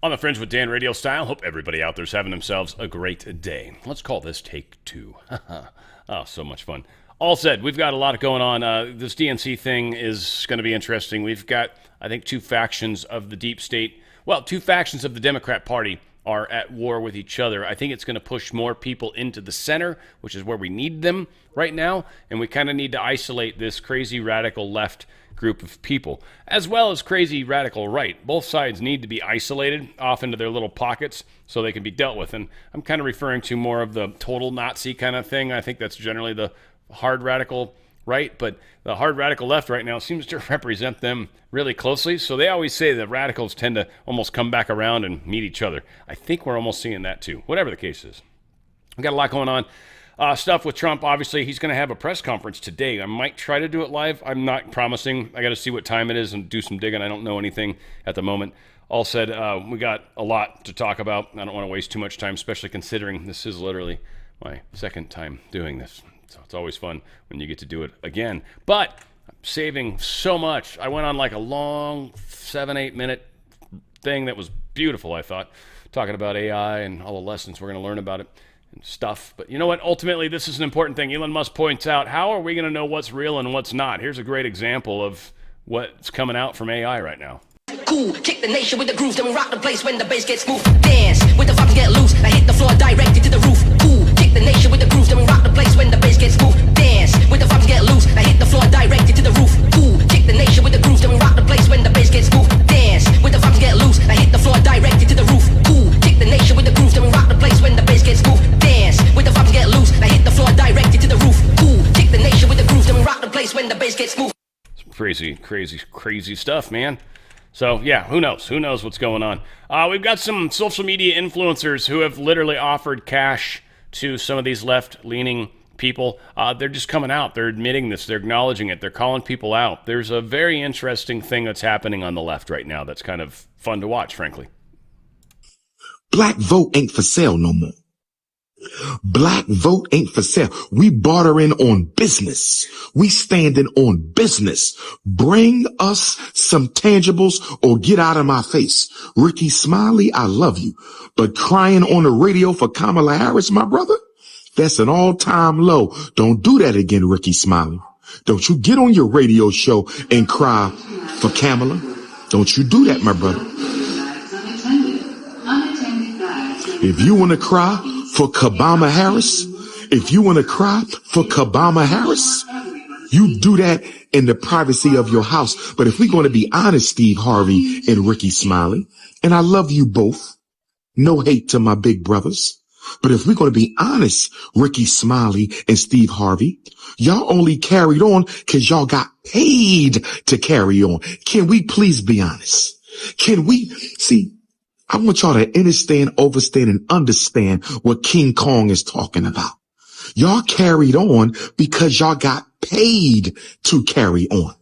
On the Fringe with Dan radio style. Hope everybody out there's having themselves a great day. Let's call this take two. Oh, so much fun. All said, we've got a lot going on. This DNC thing is going to be interesting. We've got, I think, two factions of the deep state. Well, two factions of the Democrat Party are at war with each other. I think it's going to push more people into the center, which is where we need them right now. And we kind of need to isolate this crazy radical left group of people, as well as crazy radical right. Both sides need to be isolated off into their little pockets so they can be dealt with. And I'm kind of referring to more of the total Nazi kind of thing. I think that's generally the hard radical right, but the hard radical left right now seems to represent them really closely. So they always say that radicals tend to almost come back around and meet each other. I think we're almost seeing that too, whatever the case is. We've got a lot going on. Stuff with Trump, obviously, he's going to have a press conference today. I might try to do it live. I'm not promising. I got to see what time it is and do some digging. I don't know anything at the moment. All said, we got a lot to talk about. I don't want to waste too much time, especially considering this is literally my second time doing this. So it's always fun when you get to do it again. But I'm saving so much. I went on like a long 7-8 minute thing that was beautiful, I thought, talking about AI and all the lessons we're going to learn about it. Stuff. But you know what? Ultimately, this is an important thing. Elon Musk points out, how are we going to know what's real and what's not? Here's a great example of what's coming out from AI right now. Cool, kick the nation with the groove, then we rock the place when the bass gets smooth. Dance with the vibes get loose, I hit the floor directed to the roof. Cool, kick the nation with the groove, then we rock the place when the bass gets smooth. Dance with the vibes get loose, I hit the floor directed to the roof. Cool, kick the nation with the groove, then we rock the place when the bass gets smooth. Dance with the vibes get loose, I hit the floor directed to the roof. Cool, kick the nation with the groove, then we rock the place when the bass gets smooth. Dance with the vibes get loose, I hit the floor directed to the roof. Cool, kick the nation with the groove, then we rock the place when the bass gets smooth. Some crazy stuff, man. So, yeah, who knows? Who knows what's going on? We've got some social media influencers who have literally offered cash to some of these left-leaning people. They're just coming out. They're admitting this. They're acknowledging it. They're calling people out. There's a very interesting thing that's happening on the left right now that's kind of fun to watch, frankly. Black vote ain't for sale no more. Black vote ain't for sale. We bartering on business. We standing on business. Bring us some tangibles or get out of my face. Ricky Smiley, I love you. But crying on the radio for Kamala Harris, my brother, that's an all-time low. Don't do that again, Ricky Smiley. Don't you get on your radio show and cry for Kamala. Don't you do that, my brother. If you want to cry for Kabama Harris, if you want to cry for Kabama Harris, you do that in the privacy of your house. But if we're going to be honest, Steve Harvey and Ricky Smiley, and I love you both, no hate to my big brothers. But if we're going to be honest, Ricky Smiley and Steve Harvey, y'all only carried on because y'all got paid to carry on. Can we please be honest? Can we see? I want y'all to understand, overstand, and understand what King Kong is talking about. Y'all carried on because y'all got paid to carry on.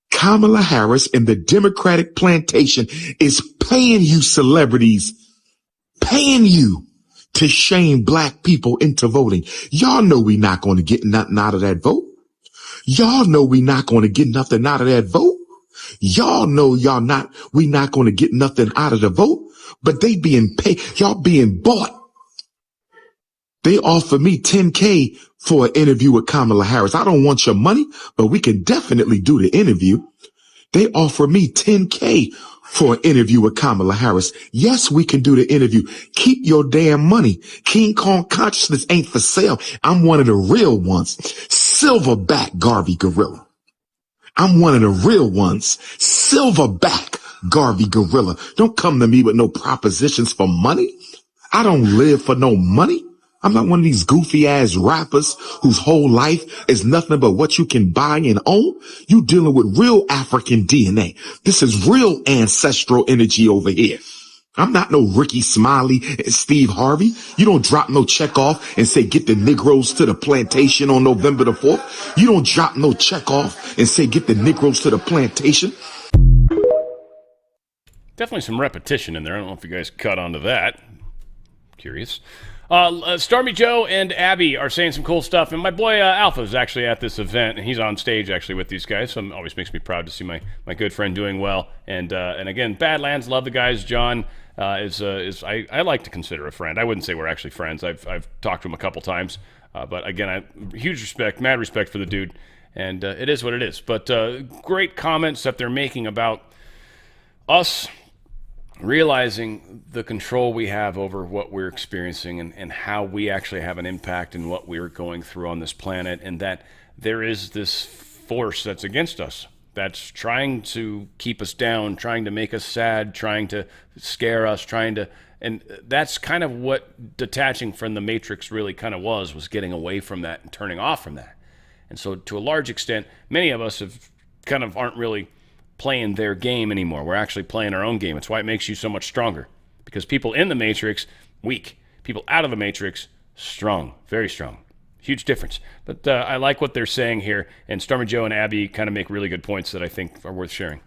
Kamala Harris and the Democratic plantation is paying you celebrities, paying you to shame black people into voting. Y'all know we not going to get nothing out of that vote. Y'all know we not going to get nothing out of that vote. Y'all know we not going to get nothing out of the vote. But they being paid, y'all being bought. They offer me $10K for an interview with Kamala Harris. I don't want your money, but we can definitely do the interview. They offer me $10K for an interview with Kamala Harris. Yes, we can do the interview. Keep your damn money. King Kong consciousness ain't for sale. I'm one of the real ones. Silverback Garvey Gorilla. I'm one of the real ones. Silverback Garvey Gorilla. Don't come to me with no propositions for money. I don't live for no money. I'm not one of these goofy ass rappers whose whole life is nothing but what you can buy and own. You dealing with real African DNA. This is real ancestral energy over here. I'm not no Ricky Smiley and Steve Harvey. You don't drop no check off and say, get the Negroes to the plantation on November the 4th. You don't drop no check off and say, get the Negroes to the plantation. Definitely some repetition in there. I don't know if you guys caught on to that. Curious. Stormy Joe and Abby are saying some cool stuff, and my boy Alpha is actually at this event, and he's on stage actually with these guys, so it always makes me proud to see my good friend doing well. And again, Badlands, love the guys, John, I like to consider a friend. I wouldn't say we're actually friends. I've talked to him a couple times, but again, huge respect, mad respect for the dude, and it is what it is. But great comments that they're making about us realizing the control we have over what we're experiencing and how we actually have an impact in what we're going through on this planet, and that there is this force that's against us, that's trying to keep us down, trying to make us sad, trying to scare us, and that's kind of what detaching from the Matrix really kind of was getting away from that and turning off from that. And so to a large extent, many of us aren't really playing their game anymore. We're actually playing our own game. It's why it makes you so much stronger, because people in the Matrix, weak. People out of the Matrix, strong, very strong. Huge difference. But I like what they're saying here, and Stormy Joe and Abby kind of make really good points that I think are worth sharing.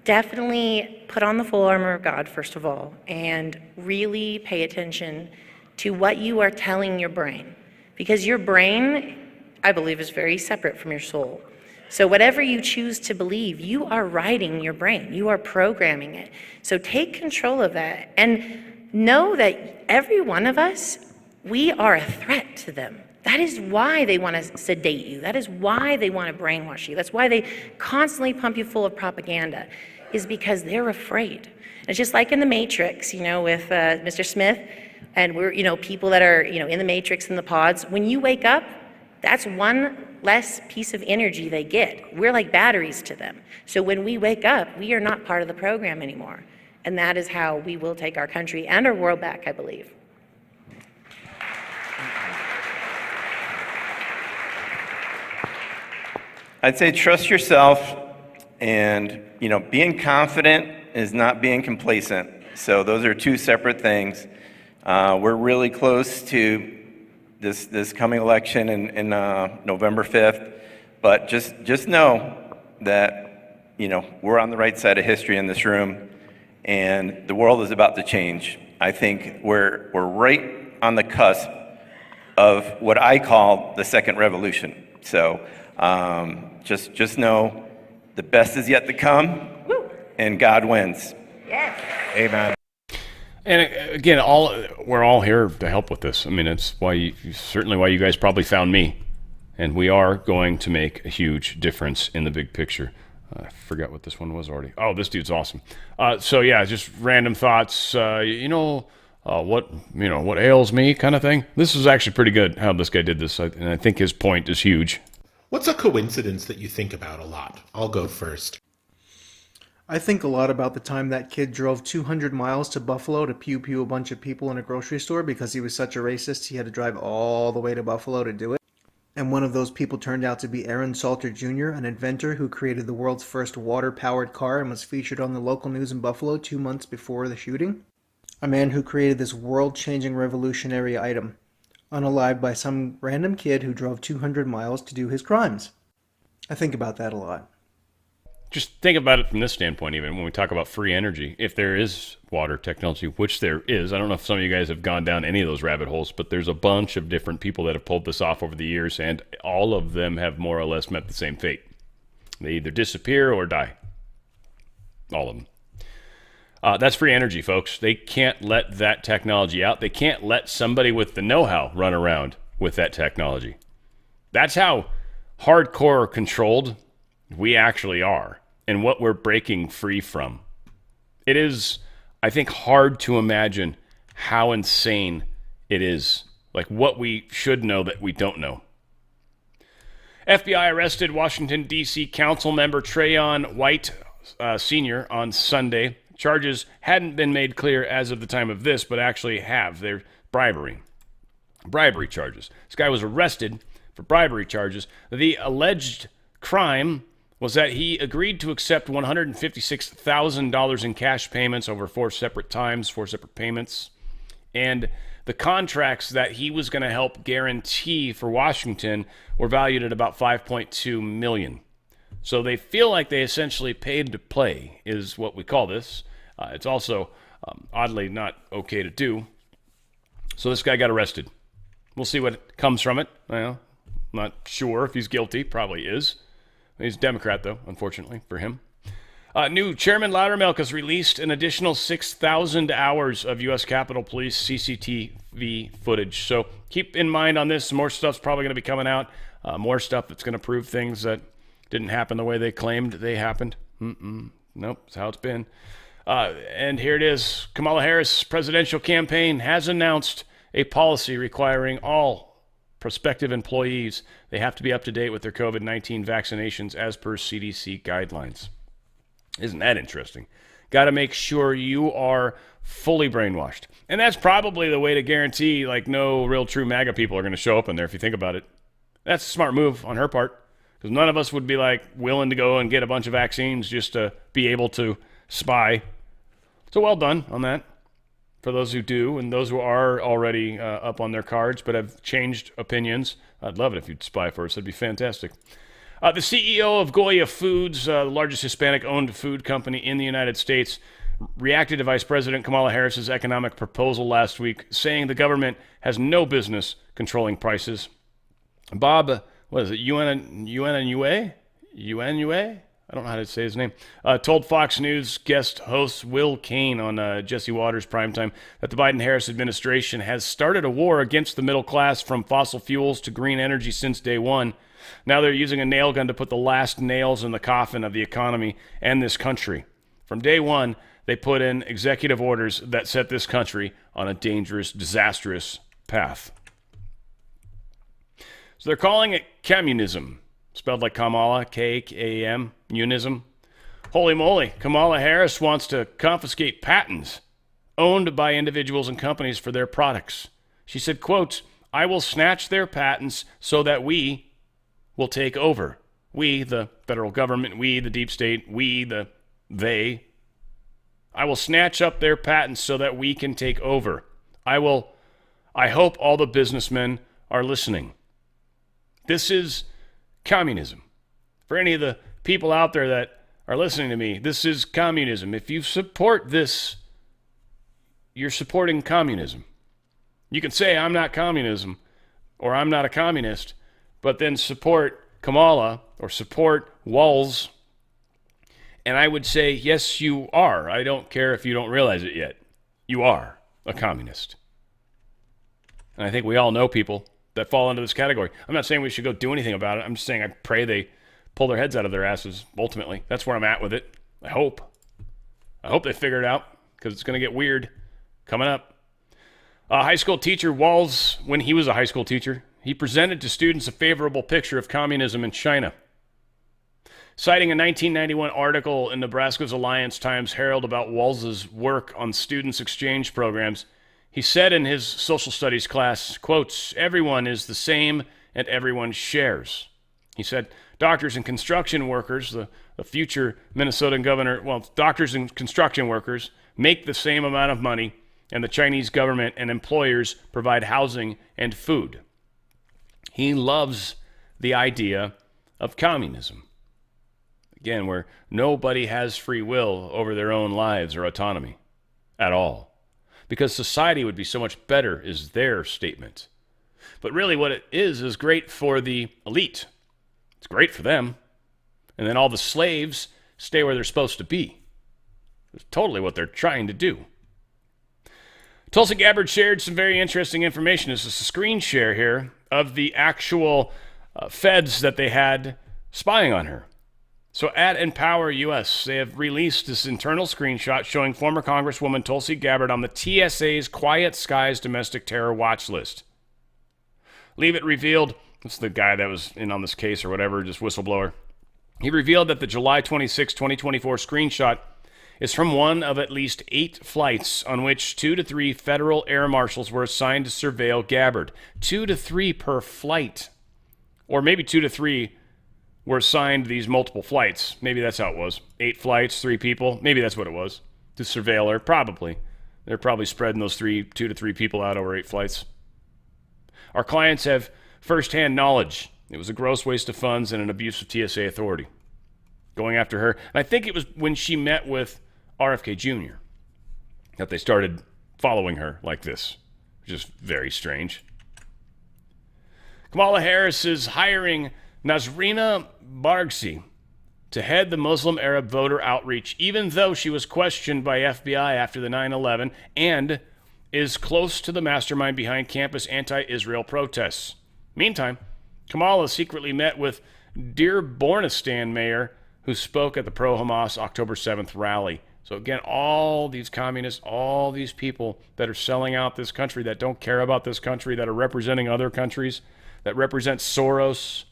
Definitely put on the full armor of God, first of all, and really pay attention to what you are telling your brain. Because your brain, I believe, is very separate from your soul. So whatever you choose to believe, you are writing your brain. You are programming it. So take control of that and know that every one of us, we are a threat to them. That is why they want to sedate you. That is why they want to brainwash you. That's why they constantly pump you full of propaganda, is because they're afraid. It's just like in the Matrix, with Mr. Smith, and we're, people that are, in the Matrix and the pods. When you wake up, that's one less piece of energy they get. We're like batteries to them. So when we wake up, we are not part of the program anymore. And that is how we will take our country and our world back, I believe. I'd say trust yourself, and being confident is not being complacent. So those are two separate things. We're really close to this coming election in November 5th, but just know that we're on the right side of history in this room, and the world is about to change. I think we're right on the cusp of what I call the second revolution. So just know the best is yet to come, and God wins. Yes. Amen. And again, we're all here to help with this. I mean, it's certainly why you guys probably found me. And we are going to make a huge difference in the big picture. I forgot what this one was already. Oh, this dude's awesome. So yeah, just random thoughts. What ails me kind of thing. This is actually pretty good how this guy did this, and I think his point is huge. What's a coincidence that you think about a lot? I'll go first. I think a lot about the time that kid drove 200 miles to Buffalo to pew-pew a bunch of people in a grocery store because he was such a racist he had to drive all the way to Buffalo to do it. And one of those people turned out to be Aaron Salter Jr., an inventor who created the world's first water-powered car and was featured on the local news in Buffalo 2 months before the shooting. A man who created this world-changing revolutionary item, unalived by some random kid who drove 200 miles to do his crimes. I think about that a lot. Just think about it from this standpoint, even when we talk about free energy. If there is water technology, which there is, I don't know if some of you guys have gone down any of those rabbit holes, but there's a bunch of different people that have pulled this off over the years, and all of them have more or less met the same fate. They either disappear or die. All of them. That's free energy, folks. They can't let that technology out. They can't let somebody with the know-how run around with that technology. That's how hardcore controlled we actually are, and what we're breaking free from. It is, I think, hard to imagine how insane it is. Like what we should know that we don't know. FBI arrested Washington, D.C. council member Trayon White Sr. on Sunday. Charges hadn't been made clear as of the time of this, but actually have. They're bribery charges. This guy was arrested for bribery charges. The alleged crime was that he agreed to accept $156,000 in cash payments over four separate payments. And the contracts that he was going to help guarantee for Washington were valued at about $5.2 million. So they feel like they essentially paid to play, is what we call this. It's also oddly not okay to do. So this guy got arrested. We'll see what comes from it. Well, not sure if he's guilty. Probably is. He's a Democrat, though, unfortunately for him. New Chairman Loudermilk has released an additional 6,000 hours of U.S. Capitol Police CCTV footage. So keep in mind on this, more stuff's probably going to be coming out. More stuff that's going to prove things that didn't happen the way they claimed they happened. Nope, that's how it's been. And here it is. Kamala Harris' presidential campaign has announced a policy requiring all prospective employees, they have to be up to date with their COVID-19 vaccinations as per CDC guidelines. Isn't that interesting? Got to make sure you are fully brainwashed. And that's probably the way to guarantee like no real true MAGA people are going to show up in there if you think about it. That's a smart move on her part, because none of us would be like willing to go and get a bunch of vaccines just to be able to spy. So well done on that for those who do and those who are already up on their cards but have changed opinions. I'd love it if you'd spy for us. That'd be fantastic. The CEO of Goya Foods, the largest Hispanic-owned food company in the United States, reacted to Vice President Kamala Harris's economic proposal last week, saying the government has no business controlling prices. Bob, what is it, Unue? I don't know how to say his name. Told Fox News guest host Will Cain on Jesse Waters' Primetime that the Biden-Harris administration has started a war against the middle class from fossil fuels to green energy since day one. Now they're using a nail gun to put the last nails in the coffin of the economy and this country. From day one, they put in executive orders that set this country on a dangerous, disastrous path. So they're calling it communism, spelled like Kamala, K-A-M, unism. Holy moly, Kamala Harris wants to confiscate patents owned by individuals and companies for their products. She said, quote, "I will snatch their patents so that we will take over." We, the federal government, we, the deep state, we, they. I will snatch up their patents so that we can take over. I hope all the businessmen are listening. This is communism. For any of the people out there that are listening to me, this is communism. If you support this, you're supporting communism. You can say, I'm not communism, or I'm not a communist, but then support Kamala or support Walz. And I would say, yes, you are. I don't care if you don't realize it yet. You are a communist. And I think we all know people that fall into this category. I'm not saying we should go do anything about it. I'm just saying I pray they pull their heads out of their asses, ultimately. That's where I'm at with it. I hope they figure it out, because it's going to get weird coming up. A high school teacher, Walz, when he was a high school teacher, he presented to students a favorable picture of communism in China. Citing a 1991 article in Nebraska's Alliance Times-Herald about Walz's work on students' exchange programs, he said in his social studies class, quotes, "Everyone is the same and everyone shares." He said, doctors and construction workers, the future Minnesotan governor, doctors and construction workers make the same amount of money, and the Chinese government and employers provide housing and food. He loves the idea of communism. Again, where nobody has free will over their own lives or autonomy at all. Because society would be so much better is their statement. But really what it is great for the elite. It's great for them. And then all the slaves stay where they're supposed to be. It's totally what they're trying to do. Tulsi Gabbard shared some very interesting information. This is a screen share here of the actual feds that they had spying on her. So at Empower US, they have released this internal screenshot showing former Congresswoman Tulsi Gabbard on the TSA's Quiet Skies Domestic Terror Watch List. Leavitt revealed, that's the guy that was in on this case or whatever, just whistleblower. He revealed that the July 26, 2024 screenshot is from one of at least 8 flights on which 2 to 3 federal air marshals were assigned to surveil Gabbard. 2 to 3 per flight. Or maybe 2 to 3 were assigned these multiple flights. Maybe that's how it was. 8 flights, 3 people. Maybe that's what it was. To surveil her, probably. They're probably spreading those 2 to 3 people out over 8 flights. Our clients have firsthand knowledge. It was a gross waste of funds and an abuse of TSA authority. Going after her. And I think it was when she met with RFK Jr. that they started following her like this, which is very strange. Kamala Harris is hiring Nasrina Barghsi to head the Muslim Arab voter outreach, even though she was questioned by FBI after the 9/11 and is close to the mastermind behind campus anti-Israel protests. Meantime, Kamala secretly met with Dearbornistan mayor who spoke at the pro-Hamas October 7th rally. So again, all these communists, all these people that are selling out this country, that don't care about this country, that are representing other countries, that represent Soros,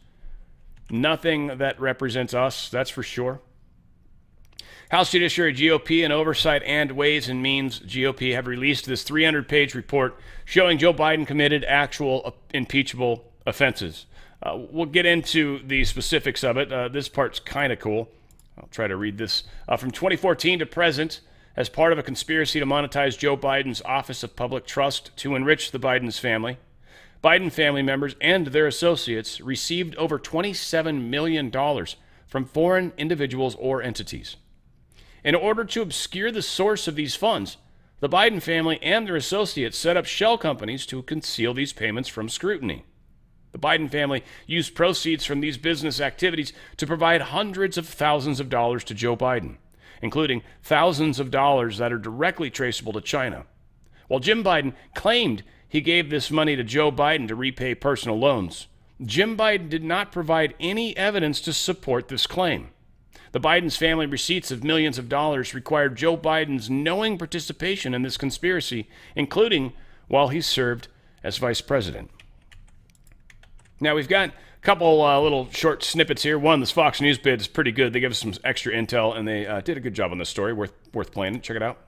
nothing that represents us, that's for sure. House Judiciary, GOP, and Oversight and Ways and Means, GOP, have released this 300-page report showing Joe Biden committed actual impeachable offenses. We'll get into the specifics of it. This part's kind of cool. I'll try to read this. From 2014 to present, as part of a conspiracy to monetize Joe Biden's Office of Public Trust to enrich the Biden's family, Biden family members and their associates received over $27 million from foreign individuals or entities. In order to obscure the source of these funds, the Biden family and their associates set up shell companies to conceal these payments from scrutiny. The Biden family used proceeds from these business activities to provide hundreds of thousands of dollars to Joe Biden, including thousands of dollars that are directly traceable to China. While Jim Biden claimed he gave this money to Joe Biden to repay personal loans, Jim Biden did not provide any evidence to support this claim. The Biden's family receipts of millions of dollars required Joe Biden's knowing participation in this conspiracy, including while he served as vice president. Now, we've got a couple little short snippets here. One, this Fox News bit is pretty good. They give us some extra intel, and they did a good job on this story. Worth playing. Check it out.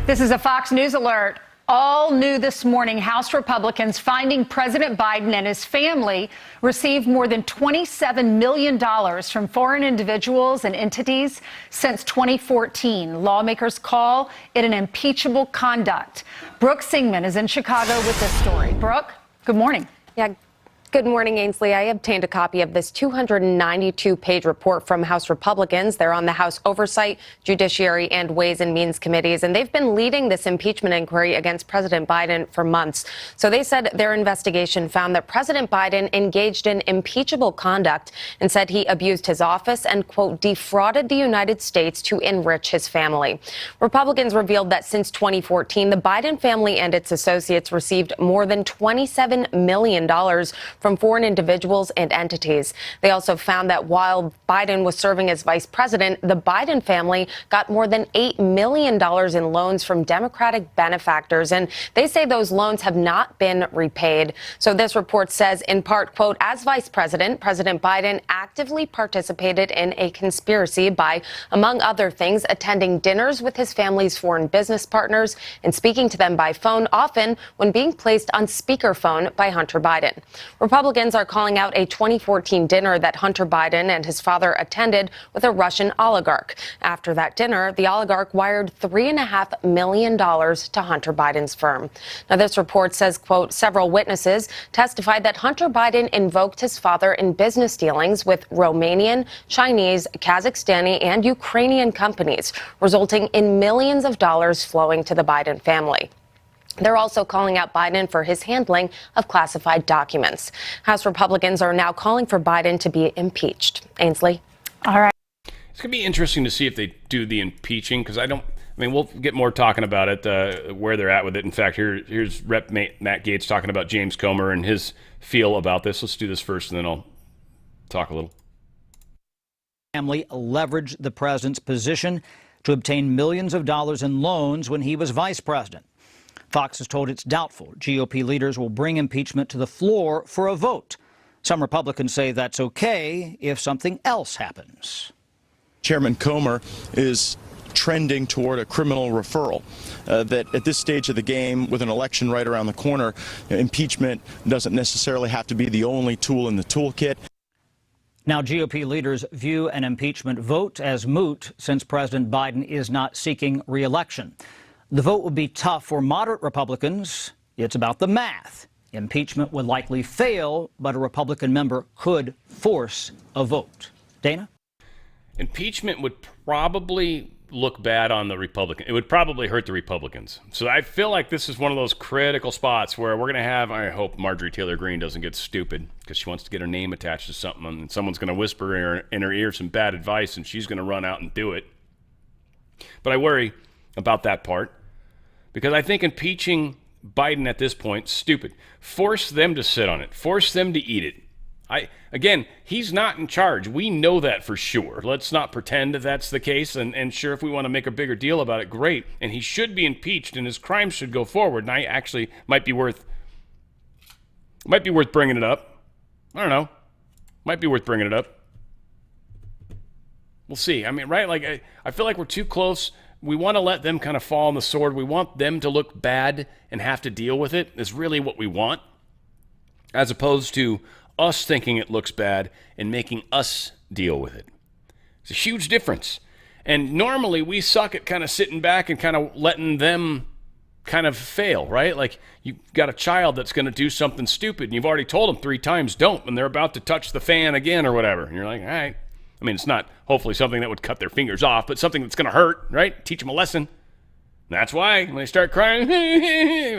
This is a Fox News alert. All new this morning, House Republicans finding President Biden and his family received more than $27 million from foreign individuals and entities since 2014. Lawmakers call it an impeachable conduct. Brooke Singman is in Chicago with this story. Brooke, good morning. Yeah. Good morning, Ainsley. I obtained a copy of this 292-page report from House Republicans. They're on the House Oversight, Judiciary, and Ways and Means committees, and they've been leading this impeachment inquiry against President Biden for months. So they said their investigation found that President Biden engaged in impeachable conduct and said he abused his office and, quote, defrauded the United States to enrich his family. Republicans revealed that since 2014, the Biden family and its associates received more than $27 million from foreign individuals and entities. They also found that while Biden was serving as vice president, the Biden family got more than $8 million in loans from Democratic benefactors, and they say those loans have not been repaid. So this report says, in part, quote, as vice president, President Biden actively participated in a conspiracy by, among other things, attending dinners with his family's foreign business partners and speaking to them by phone, often when being placed on speakerphone by Hunter Biden. Republicans are calling out a 2014 dinner that Hunter Biden and his father attended with a Russian oligarch. After that dinner, the oligarch wired $3.5 million to Hunter Biden's firm. Now, this report says, quote, several witnesses testified that Hunter Biden invoked his father in business dealings with Romanian, Chinese, Kazakhstani, and Ukrainian companies, resulting in millions of dollars flowing to the Biden family. They're also calling out Biden for his handling of classified documents. House Republicans are now calling for Biden to be impeached. Ainsley? All right. It's going to be interesting to see if they do the impeaching, because we'll get more talking about it, where they're at with it. In fact, here's Rep. Matt Gaetz talking about James Comer and his feel about this. Let's do this first, and then I'll talk a little. Family leveraged the president's position to obtain millions of dollars in loans when he was vice president. Fox has told it's doubtful GOP leaders will bring impeachment to the floor for a vote. Some Republicans say that's okay if something else happens. Chairman Comer is trending toward a criminal referral. That at this stage of the game, with an election right around the corner, impeachment doesn't necessarily have to be the only tool in the toolkit. Now, GOP leaders view an impeachment vote as moot since President Biden is not seeking re-election. The vote would be tough for moderate Republicans. It's about the math. Impeachment would likely fail, but a Republican member could force a vote. Dana? Impeachment would probably look bad on the Republican. It would probably hurt the Republicans. So I feel like this is one of those critical spots where we're going to have, I hope Marjorie Taylor Greene doesn't get stupid because she wants to get her name attached to something, and someone's going to whisper in her ear some bad advice, and she's going to run out and do it. But I worry about that part because I think impeaching Biden at this point, stupid. Force them to sit on it. Force them to eat it. Again, he's not in charge. We know that for sure. Let's not pretend that that's the case. And sure, if we want to make a bigger deal about it, great. And he should be impeached, and his crimes should go forward. And I actually might be worth bringing it up. I don't know. Might be worth bringing it up. We'll see. I mean, right? Like I feel like we're too close. We want to let them kind of fall on the sword. We want them to look bad and have to deal with it. Is really what we want, as opposed to us thinking it looks bad and making us deal with it. It's a huge difference. And normally we suck at kind of sitting back and kind of letting them kind of fail, right? Like you got a child that's going to do something stupid and you've already told them 3 times don't, and they're about to touch the fan again or whatever. And you're like, all right. I mean, it's not hopefully something that would cut their fingers off, but something that's going to hurt, right? Teach them a lesson. That's why when they start crying,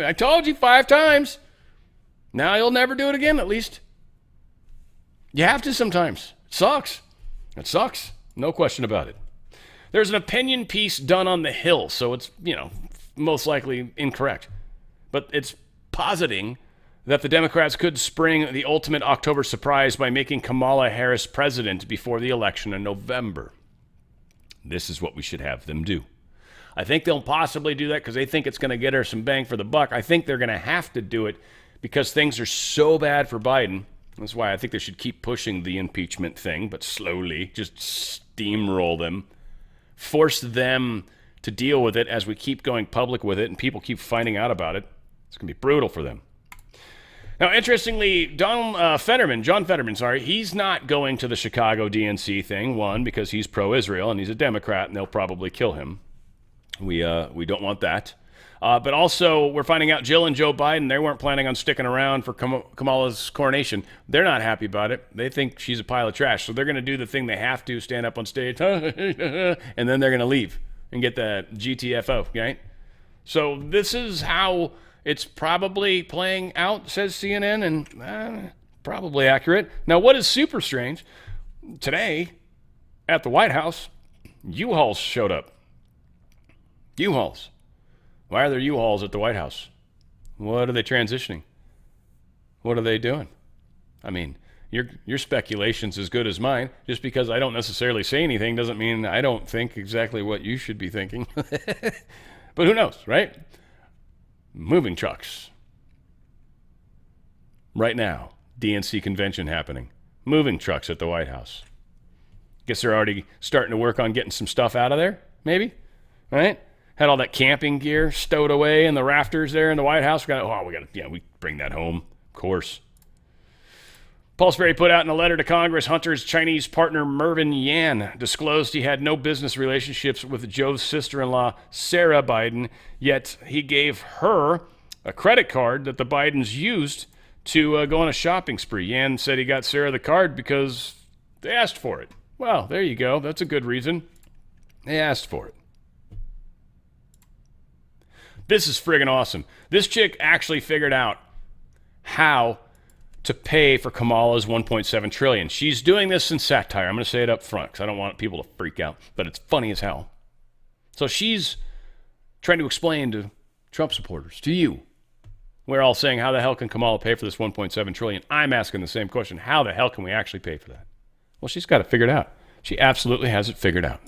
I told you 5 times. Now you'll never do it again, at least. You have to sometimes. It sucks. It sucks. No question about it. There's an opinion piece done on the Hill, so it's, most likely incorrect. But it's positing that the Democrats could spring the ultimate October surprise by making Kamala Harris president before the election in November. This is what we should have them do. I think they'll possibly do that because they think it's going to get her some bang for the buck. I think they're going to have to do it because things are so bad for Biden. That's why I think they should keep pushing the impeachment thing, but slowly, just steamroll them. Force them to deal with it as we keep going public with it and people keep finding out about it. It's going to be brutal for them. Now, interestingly, John Fetterman, he's not going to the Chicago DNC thing, one, because he's pro-Israel and he's a Democrat and they'll probably kill him. We don't want that. But also, we're finding out Jill and Joe Biden, they weren't planning on sticking around for Kamala's coronation. They're not happy about it. They think she's a pile of trash. So they're going to do the thing they have to, stand up on stage, and then they're going to leave and get the GTFO, right? So this is how it's probably playing out, says CNN, and probably accurate. Now, what is super strange, today at the White House, U-Hauls showed up. U-Hauls. Why are there U-Hauls at the White House? What are they transitioning? What are they doing? I mean, your speculation's as good as mine. Just because I don't necessarily say anything doesn't mean I don't think exactly what you should be thinking. But who knows, right? Moving trucks. Right now, DNC convention happening. Moving trucks at the White House. Guess they're already starting to work on getting some stuff out of there, maybe? Right? Had all that camping gear stowed away in the rafters there in the White House. We bring that home, of course. Paul Sperry put out in a letter to Congress, Hunter's Chinese partner Mervyn Yan disclosed he had no business relationships with Joe's sister-in-law, Sarah Biden, yet he gave her a credit card that the Bidens used to go on a shopping spree. Yan said he got Sarah the card because they asked for it. Well, there you go. That's a good reason. They asked for it. This is friggin' awesome. This chick actually figured out how to pay for Kamala's $1.7 trillion. She's doing this in satire. I'm going to say it up front because I don't want people to freak out, but it's funny as hell. So she's trying to explain to Trump supporters, to you, we're all saying, how the hell can Kamala pay for this $1.7 trillion? I'm asking the same question. How the hell can we actually pay for that? Well, she's got it figured out. She absolutely has it figured out.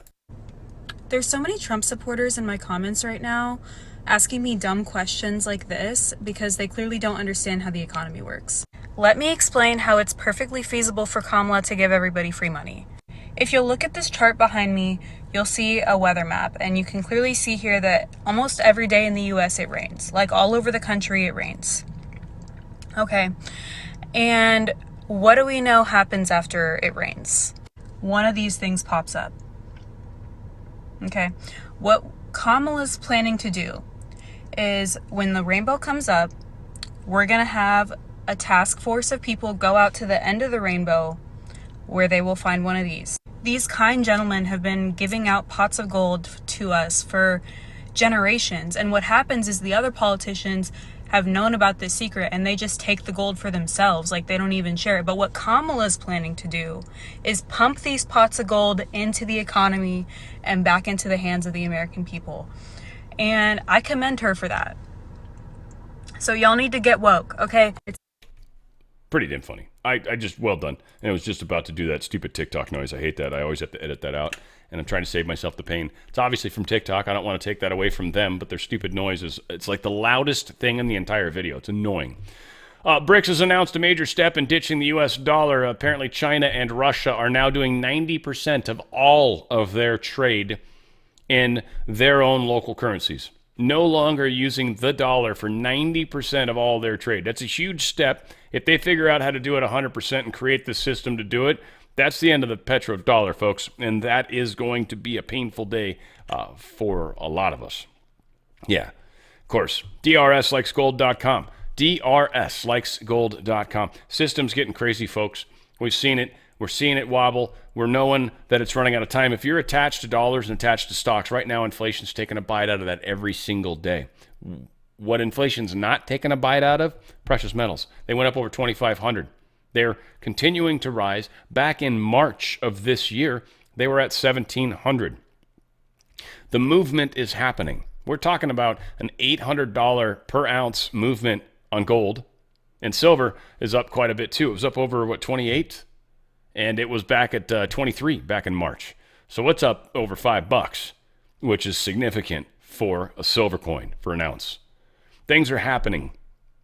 There's so many Trump supporters in my comments right now asking me dumb questions like this because they clearly don't understand how the economy works. Let me explain how it's perfectly feasible for Kamala to give everybody free money. If you'll look at this chart behind me, you'll see a weather map, and you can clearly see here that almost every day in the US it rains. Like all over the country it rains. Okay, and what do we know happens after it rains? One of these things pops up. Okay, what Kamala's planning to do is when the rainbow comes up, we're going to have a task force of people go out to the end of the rainbow where they will find one of these. These kind gentlemen have been giving out pots of gold to us for generations. And what happens is the other politicians have known about this secret and they just take the gold for themselves. Like, they don't even share it. But what Kamala's planning to do is pump these pots of gold into the economy and back into the hands of the American people. And I commend her for that. So y'all need to get woke, okay? Pretty damn funny. I just, well done. And I was just about to do that stupid TikTok noise. I hate that. I always have to edit that out. And I'm trying to save myself the pain. It's obviously from TikTok. I don't want to take that away from them, but their stupid noise is, it's like the loudest thing in the entire video. It's annoying. BRICS has announced a major step in ditching the U.S. dollar. Apparently, China and Russia are now doing 90% of all of their trade in their own local currencies. No longer using the dollar for 90% of all their trade. That's a huge step. If they figure out how to do it 100% and create the system to do it, that's the end of the petrodollar, folks. And that is going to be a painful day for a lot of us. Yeah, of course. DRSlikesgold.com. DRSlikesgold.com. System's getting crazy, folks. We've seen it. We're seeing it wobble. We're knowing that it's running out of time. If you're attached to dollars and attached to stocks, right now inflation's taking a bite out of that every single day. What inflation's not taking a bite out of? Precious metals. They went up over 2,500. They're continuing to rise. Back in March of this year, they were at 1,700. The movement is happening. We're talking about an $800 per ounce movement on gold. And silver is up quite a bit too. It was up over, 28? And it was back at 23 back in March. So what's up over $5, which is significant for a silver coin for an ounce. Things are happening.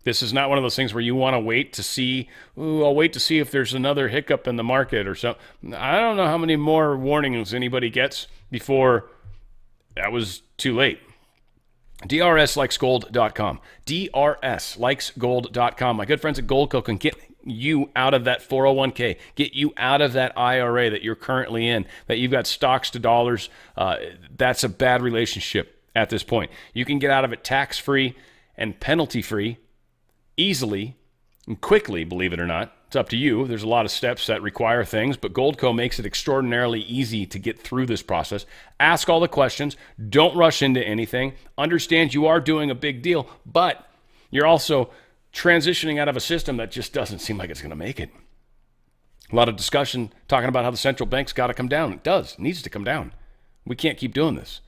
This is not one of those things where you want to wait to see, I'll wait to see if there's another hiccup in the market or something. I don't know how many more warnings anybody gets before that was too late. DRSlikesgold.com. DRSlikesgold.com. My good friends at Goldco can get you out of that 401k, get you out of that IRA that you're currently in, that you've got stocks to dollars. That's a bad relationship at this point. You can get out of it tax-free and penalty-free easily and quickly, believe it or not. It's up to you. There's a lot of steps that require things, but Goldco makes it extraordinarily easy to get through this process. Ask all the questions. Don't rush into anything. Understand you are doing a big deal, but you're also transitioning out of a system that just doesn't seem like it's going to make it. A lot of discussion talking about how the central bank's got to come down. It does. It needs to come down. We can't keep doing this.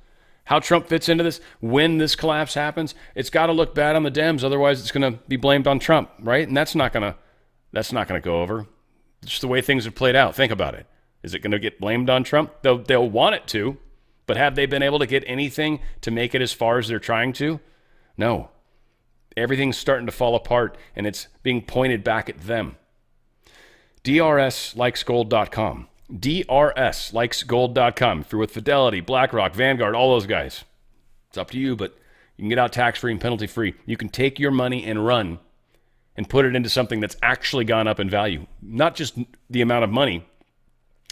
How Trump fits into this, when this collapse happens, it's got to look bad on the Dems. Otherwise, it's going to be blamed on Trump, right? And that's not going to go over. It's just the way things have played out. Think about it. Is it going to get blamed on Trump? They'll want it to, but have they been able to get anything to make it as far as they're trying to? No. Everything's starting to fall apart, and it's being pointed back at them. DRSlikesgold.com. DRSlikesgold.com. If you're with Fidelity, BlackRock, Vanguard, all those guys, it's up to you, but you can get out tax-free and penalty-free. You can take your money and run and put it into something that's actually gone up in value. Not just the amount of money,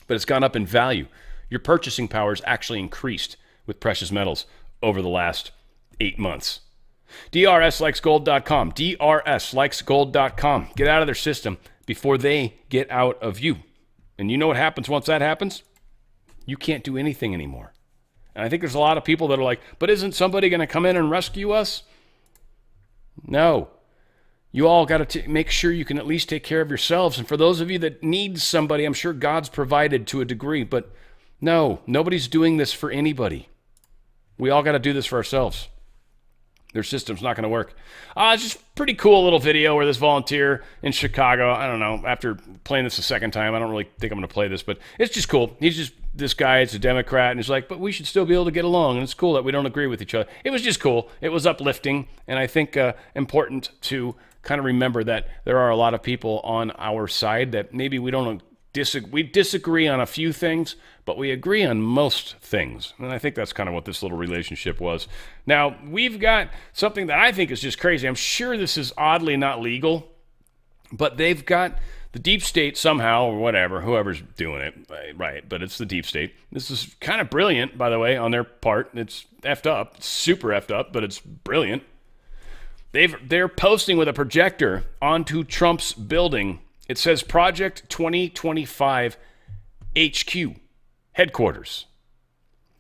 but it's gone up in value. Your purchasing power has actually increased with precious metals over the last 8 months. DRSlikesgold.com. DRSlikesgold.com. Get out of their system before they get out of you. And you know what happens once that happens? You can't do anything anymore. And I think there's a lot of people that are like, but isn't somebody going to come in and rescue us? No. You all got to make sure you can at least take care of yourselves. And for those of you that need somebody, I'm sure God's provided to a degree. But no, nobody's doing this for anybody. We all got to do this for ourselves. Their system's not going to work. It's just a pretty cool little video where this volunteer in Chicago, I don't know, after playing this a second time, I don't really think I'm going to play this, but it's just cool. He's just, this guy, it's a Democrat, and he's like, but we should still be able to get along, and it's cool that we don't agree with each other. It was just cool. It was uplifting, and I think important to kind of remember that there are a lot of people on our side that maybe we disagree on a few things, but we agree on most things. And I think that's kind of what this little relationship was. Now, we've got something that I think is just crazy. I'm sure this is oddly not legal, but they've got the deep state somehow, or whatever, whoever's doing it, right, but it's the deep state. This is kind of brilliant, by the way, on their part. It's effed up, it's super effed up, but it's brilliant. They're posting with a projector onto Trump's building. It says Project 2025 HQ. headquarters.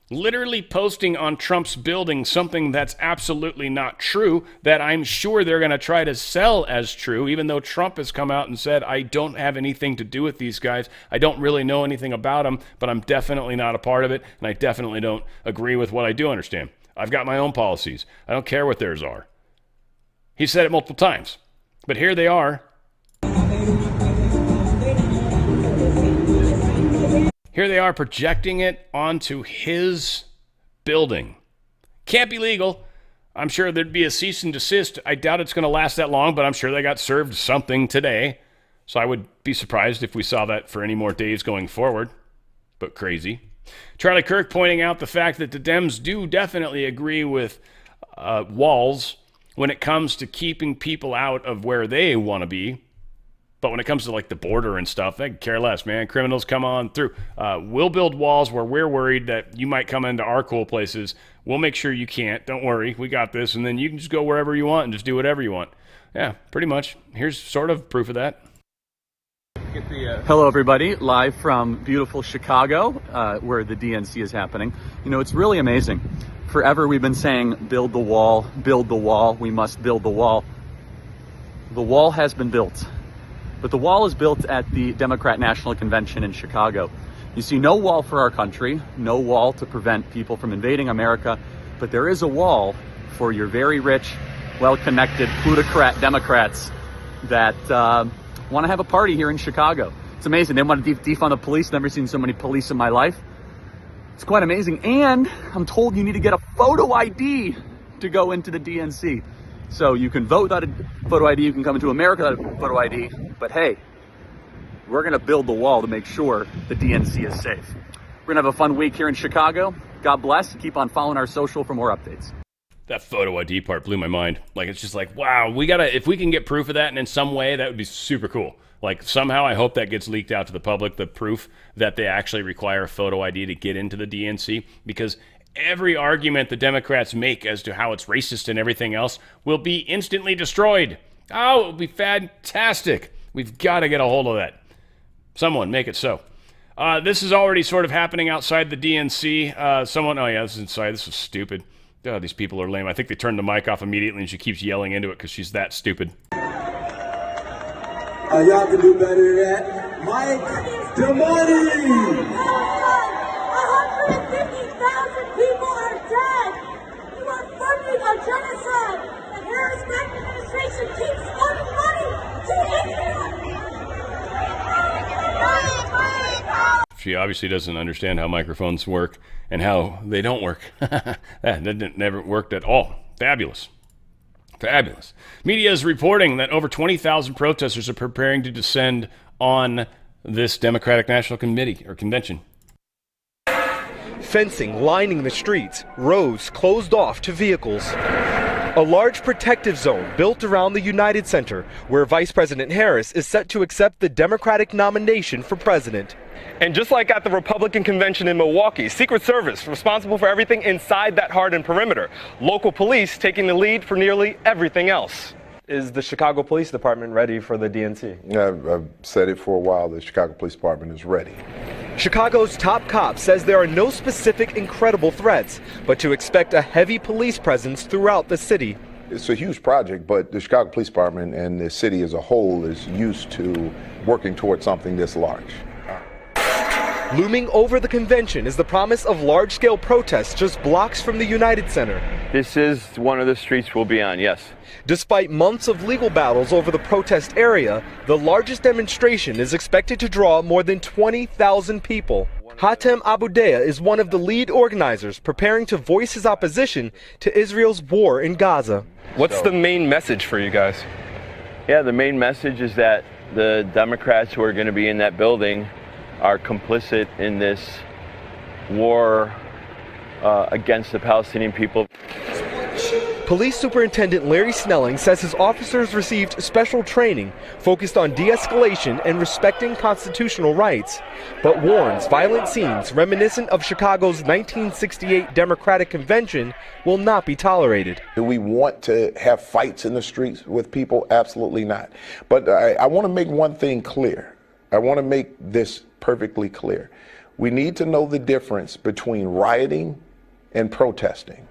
Literally posting on Trump's building something that's absolutely not true, that I'm sure they're going to try to sell as true, even though Trump has come out and said, I don't have anything to do with these guys. I don't really know anything about them, but I'm definitely not a part of it, and I definitely don't agree with what I do understand. I've got my own policies. I don't care what theirs are. He said it multiple times, but here they are. Here they are projecting it onto his building. Can't be legal. I'm sure there'd be a cease and desist. I doubt it's going to last that long, but I'm sure they got served something today. So I would be surprised if we saw that for any more days going forward. But crazy. Charlie Kirk pointing out the fact that the Dems do definitely agree with walls when it comes to keeping people out of where they want to be. But when it comes to like the border and stuff, they care less, man. Criminals come on through. We'll build walls where we're worried that you might come into our cool places. We'll make sure you can't. Don't worry. We got this. And then you can just go wherever you want and just do whatever you want. Yeah, pretty much. Here's sort of proof of that. Hello, everybody. Live from beautiful Chicago, where the DNC is happening. You know, it's really amazing. Forever we've been saying, build the wall, we must build the wall. The wall has been built. But the wall is built at the Democrat National Convention in Chicago. You see, no wall for our country, no wall to prevent people from invading America, but there is a wall for your very rich, well-connected, plutocrat Democrats that want to have a party here in Chicago. It's amazing. They want to defund the police. Never seen so many police in my life. It's quite amazing. And I'm told you need to get a photo ID to go into the DNC. So you can vote without a photo ID, you can come into America without a photo ID, but hey, we're gonna build the wall to make sure the DNC is safe. We're gonna have a fun week here in Chicago. God bless, keep on following our social for more updates. That photo ID part blew my mind. Like, it's just like, wow, if we can get proof of that and in some way, that would be super cool. Like, somehow I hope that gets leaked out to the public, the proof that they actually require a photo ID to get into the DNC, because every argument the Democrats make as to how it's racist and everything else will be instantly destroyed. Oh, it will be fantastic. We've got to get a hold of that. Someone make it so. This is already sort of happening outside the DNC. Oh yeah, this is inside. This is stupid. Oh, these people are lame. I think they turned the mic off immediately and she keeps yelling into it because she's that stupid. Y'all can do better than that. Mike DeMonte! 150,000 people are dead. You are funding a genocide. The Harris-Biden administration keeps funding money to Israel. She obviously doesn't understand how microphones work and how they don't work. That never worked at all. Fabulous. Fabulous. Media is reporting that over 20,000 protesters are preparing to descend on this Democratic National Committee or convention. Fencing lining the streets, roads closed off to vehicles. A large protective zone built around the United Center, where Vice President Harris is set to accept the Democratic nomination for president. And just like at the Republican convention in Milwaukee, Secret Service responsible for everything inside that hardened perimeter. Local police taking the lead for nearly everything else. Is the Chicago Police Department ready for the DNC? I've said it for a while. The Chicago Police Department is ready. Chicago's top cop says there are no specific incredible threats, but to expect a heavy police presence throughout the city. It's a huge project, but the Chicago Police Department and the city as a whole is used to working towards something this large. Looming over the convention is the promise of large-scale protests just blocks from the United Center. This is one of the streets we'll be on, yes. Despite months of legal battles over the protest area, the largest demonstration is expected to draw more than 20,000 people. Hatem Aboudeya is one of the lead organizers preparing to voice his opposition to Israel's war in Gaza. What's the main message for you guys? Yeah, the main message is that the Democrats who are going to be in that building are complicit in this war against the Palestinian people. Police Superintendent Larry Snelling says his officers received special training focused on de-escalation and respecting constitutional rights, but warns violent scenes reminiscent of Chicago's 1968 Democratic Convention will not be tolerated. Do we want to have fights in the streets with people? Absolutely not. But I want to make one thing clear. I want to make this perfectly clear. We need to know the difference between rioting and protesting.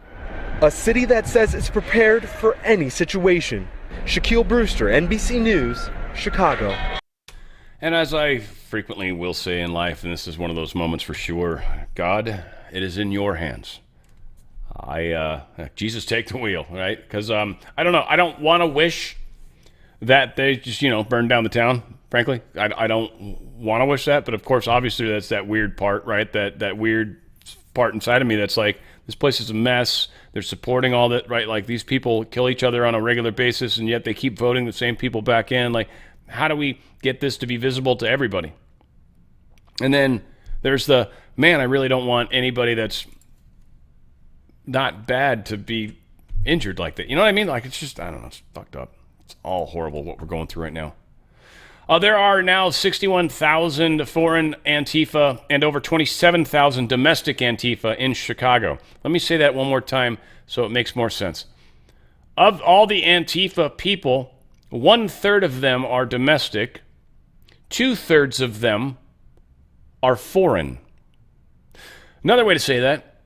A city that says it's prepared for any situation. Shaquille Brewster, NBC News, Chicago. And as I frequently will say in life, and this is one of those moments for sure, God, it is in your hands. Jesus, take the wheel, right? Because I don't know. I don't want to wish that they just, burn down the town, frankly. I don't want to wish that, but of course, obviously, that's that weird part, right? That weird part inside of me that's like, this place is a mess. They're supporting all that, right? Like, these people kill each other on a regular basis, and yet they keep voting the same people back in. Like, how do we get this to be visible to everybody? And then there's the, man, I really don't want anybody that's not bad to be injured like that. You know what I mean? Like, it's just, I don't know, it's fucked up. It's all horrible what we're going through right now. There are now 61,000 foreign Antifa and over 27,000 domestic Antifa in Chicago. Let me say that one more time so it makes more sense. Of all the Antifa people, 1/3 of them are domestic, 2/3 of them are foreign. Another way to say that,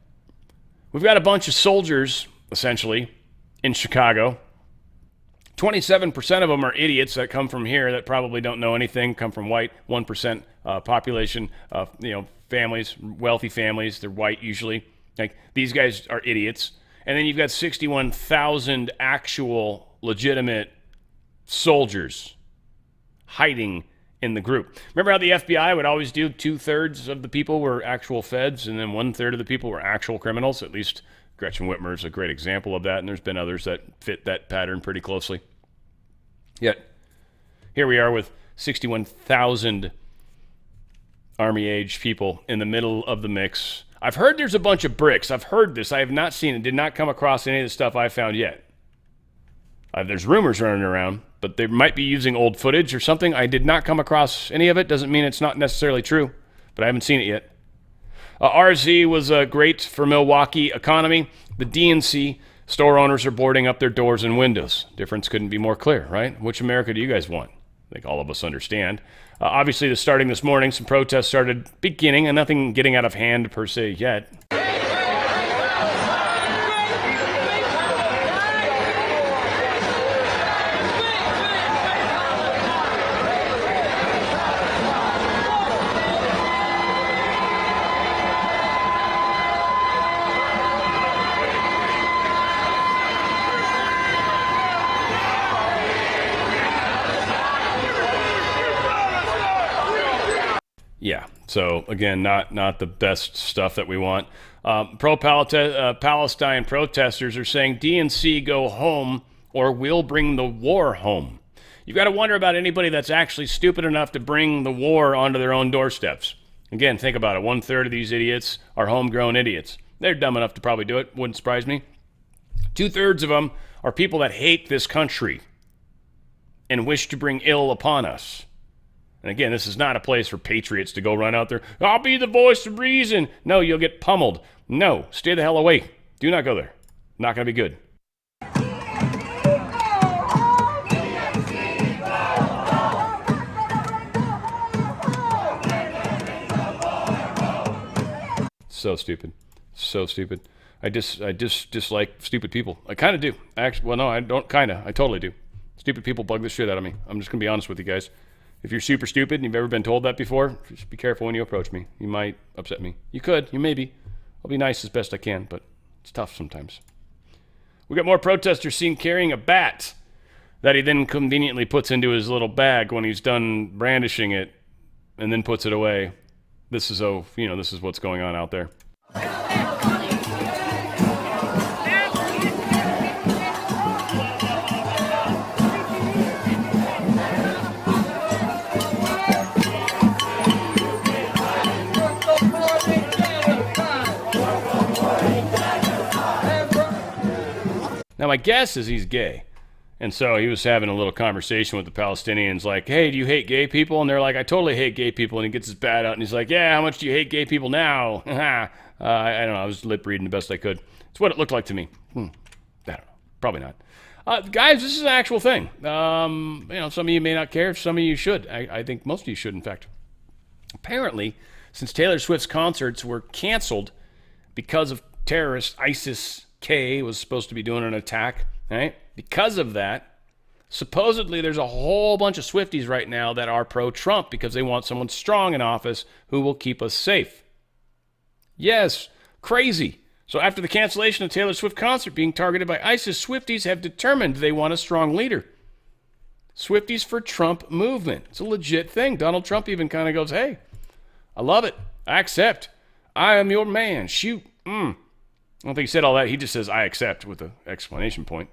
we've got a bunch of soldiers, essentially, in Chicago. 27% of them are idiots that come from here that probably don't know anything, come from white, 1% population, families, wealthy families. They're white usually. Like, these guys are idiots. And then you've got 61,000 actual legitimate soldiers hiding in the group. Remember how the FBI would always do 2/3 of the people were actual feds and then 1/3 of the people were actual criminals? At least Gretchen Whitmer is a great example of that, and there's been others that fit that pattern pretty closely. Yet, here we are with 61,000 Army-age people in the middle of the mix. I've heard there's a bunch of bricks. I've heard this. I have not seen it. Did not come across any of the stuff I found yet. There's rumors running around, but they might be using old footage or something. I did not come across any of it. Doesn't mean it's not necessarily true, but I haven't seen it yet. RZ was great for Milwaukee economy. The DNC store owners are boarding up their doors and windows. Difference couldn't be more clear, right? Which America do you guys want? I think all of us understand. Obviously, starting this morning, some protests started beginning, and nothing getting out of hand per se yet. Yeah, so again, not the best stuff that we want. Pro-Palestine protesters are saying DNC go home or we'll bring the war home. You've got to wonder about anybody that's actually stupid enough to bring the war onto their own doorsteps. Again, think about it. 1/3 of these idiots are homegrown idiots. They're dumb enough to probably do it. Wouldn't surprise me. 2/3 of them are people that hate this country and wish to bring ill upon us. And again, this is not a place for patriots to go run out there. I'll be the voice of reason. No, you'll get pummeled. No, stay the hell away. Do not go there. Not going to be good. So stupid. So stupid. I just dislike stupid people. I kind of do. Actually, well, no, I don't kind of. I totally do. Stupid people bug the shit out of me. I'm just going to be honest with you guys. If you're super stupid and you've ever been told that before, just be careful when you approach me. You might upset me. You could. You maybe. I'll be nice as best I can, but it's tough sometimes. We got more protesters seen carrying a bat that he then conveniently puts into his little bag when he's done brandishing it and then puts it away. This is what's going on out there. Now, my guess is he's gay. And so he was having a little conversation with the Palestinians like, hey, do you hate gay people? And they're like, I totally hate gay people. And he gets his bat out and he's like, yeah, how much do you hate gay people now? I don't know. I was lip reading the best I could. It's what it looked like to me. I don't know. Probably not. Guys, this is an actual thing. Some of you may not care. Some of you should. I think most of you should, in fact. Apparently, since Taylor Swift's concerts were canceled because of terrorists. ISIS-K was supposed to be doing an attack, right? Because of that, supposedly there's a whole bunch of Swifties right now that are pro-Trump because they want someone strong in office who will keep us safe. Yes, crazy. So after the cancellation of Taylor Swift concert being targeted by ISIS, Swifties have determined they want a strong leader. Swifties for Trump movement. It's a legit thing. Donald Trump even kind of goes, hey, I love it. I accept. I am your man. Shoot. I don't think he said all that. He just says, I accept with an exclamation point.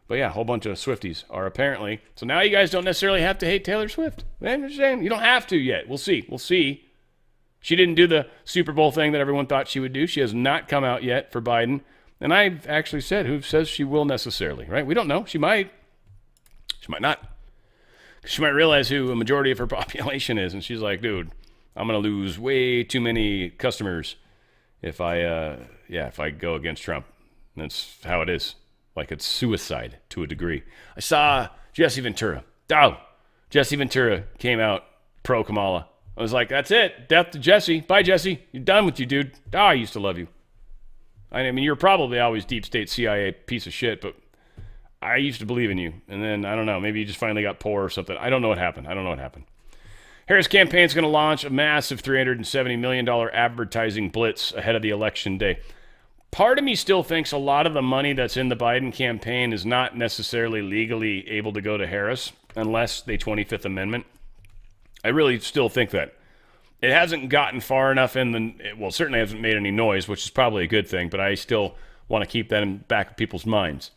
But yeah, a whole bunch of Swifties are apparently. So now you guys don't necessarily have to hate Taylor Swift. I understand. You don't have to yet. We'll see. We'll see. She didn't do the Super Bowl thing that everyone thought she would do. She has not come out yet for Biden. And I've actually said, who says she will necessarily, right? We don't know. She might. She might not. She might realize who a majority of her population is. And she's like, dude, I'm going to lose way too many customers if I go against Trump. That's how it is. Like it's suicide to a degree. I saw Jesse Ventura. Jesse Ventura came out pro Kamala. I was like, that's it. Death to Jesse. Bye, Jesse. You're done with you, dude. I used to love you. I mean, you're probably always deep state CIA piece of shit, but I used to believe in you. And then, I don't know, maybe you just finally got poor or something. I don't know what happened. Harris campaign's going to launch a massive $370 million advertising blitz ahead of the election day. Part of me still thinks a lot of the money that's in the Biden campaign is not necessarily legally able to go to Harris unless they 25th Amendment. I really still think that. It hasn't gotten far enough certainly hasn't made any noise, which is probably a good thing, but I still want to keep that in the back of people's minds.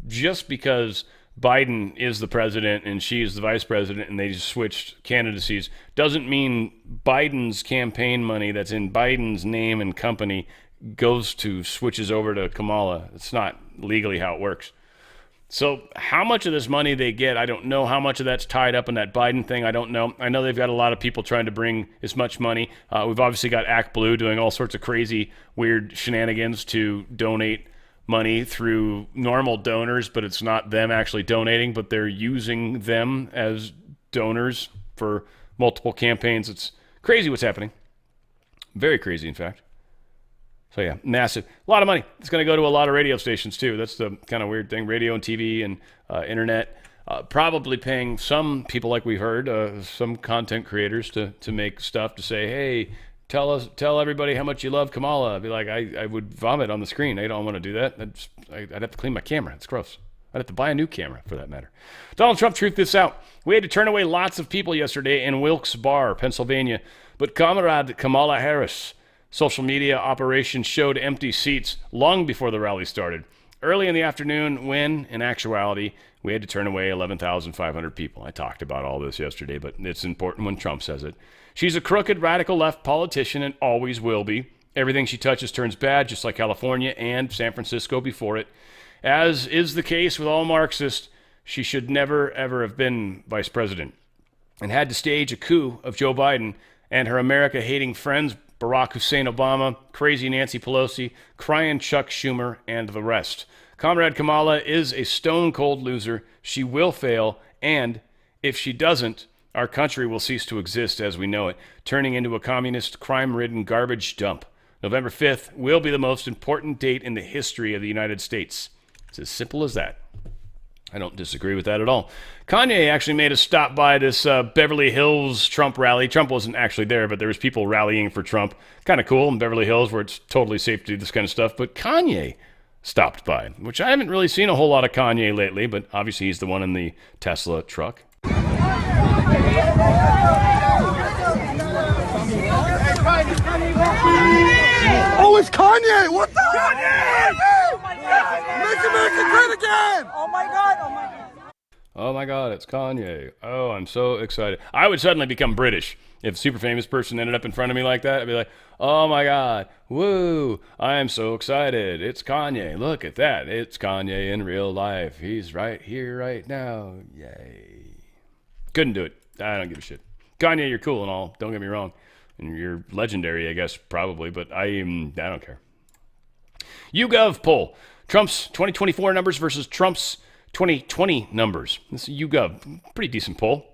Just because Biden is the president and she is the vice president and they just switched candidacies doesn't mean Biden's campaign money that's in Biden's name and company switches over to Kamala. It's not legally how it works. So how much of this money they get, I don't know. How much of that's tied up in that Biden thing, I don't know. I know they've got a lot of people trying to bring as much money. We've obviously got Act Blue doing all sorts of crazy, weird shenanigans to donate money through normal donors, but it's not them actually donating, but they're using them as donors for multiple campaigns. It's crazy what's happening. Very crazy, in fact. So yeah, massive. A lot of money. It's going to go to a lot of radio stations too. That's the kind of weird thing. Radio and TV and internet. Probably paying some people, like we heard, some content creators to make stuff to say, hey, tell everybody how much you love Kamala. I'd be like, I would vomit on the screen. I don't want to do that. I'd have to clean my camera. It's gross. I'd have to buy a new camera for that matter. Donald Trump truthed this out. We had to turn away lots of people yesterday in Wilkes-Barre, Pennsylvania. But Comrade Kamala Harris' social media operation showed empty seats long before the rally started. Early in the afternoon when, in actuality, we had to turn away 11,500 people. I talked about all this yesterday, but it's important when Trump says it. She's a crooked radical left politician and always will be. Everything she touches turns bad, just like California and San Francisco before it. As is the case with all Marxists, she should never, ever have been vice president and had to stage a coup of Joe Biden and her America-hating friends, Barack Hussein Obama, crazy Nancy Pelosi, crying Chuck Schumer, and the rest. Comrade Kamala is a stone-cold loser. She will fail, and if she doesn't, our country will cease to exist as we know it, turning into a communist, crime-ridden garbage dump. November 5th will be the most important date in the history of the United States. It's as simple as that. I don't disagree with that at all. Kanye actually made a stop by this Beverly Hills Trump rally. Trump wasn't actually there, but there was people rallying for Trump. Kind of cool in Beverly Hills where it's totally safe to do this kind of stuff. But Kanye stopped by, which I haven't really seen a whole lot of Kanye lately, but obviously he's the one in the Tesla truck. Oh, it's Kanye! What the? Kanye! Oh my God! Make America great again! Oh my God! Oh my God! Oh my God, it's Kanye. Oh, I'm so excited. I would suddenly become British. If a super famous person ended up in front of me like that, I'd be like, oh my God, woo, I am so excited. It's Kanye. Look at that. It's Kanye in real life. He's right here, right now. Yay. Couldn't do it. I don't give a shit. Kanye, you're cool and all. Don't get me wrong. And you're legendary, I guess, probably, but I don't care. YouGov poll. Trump's 2024 numbers versus Trump's 2020 numbers. This is YouGov. Pretty decent poll.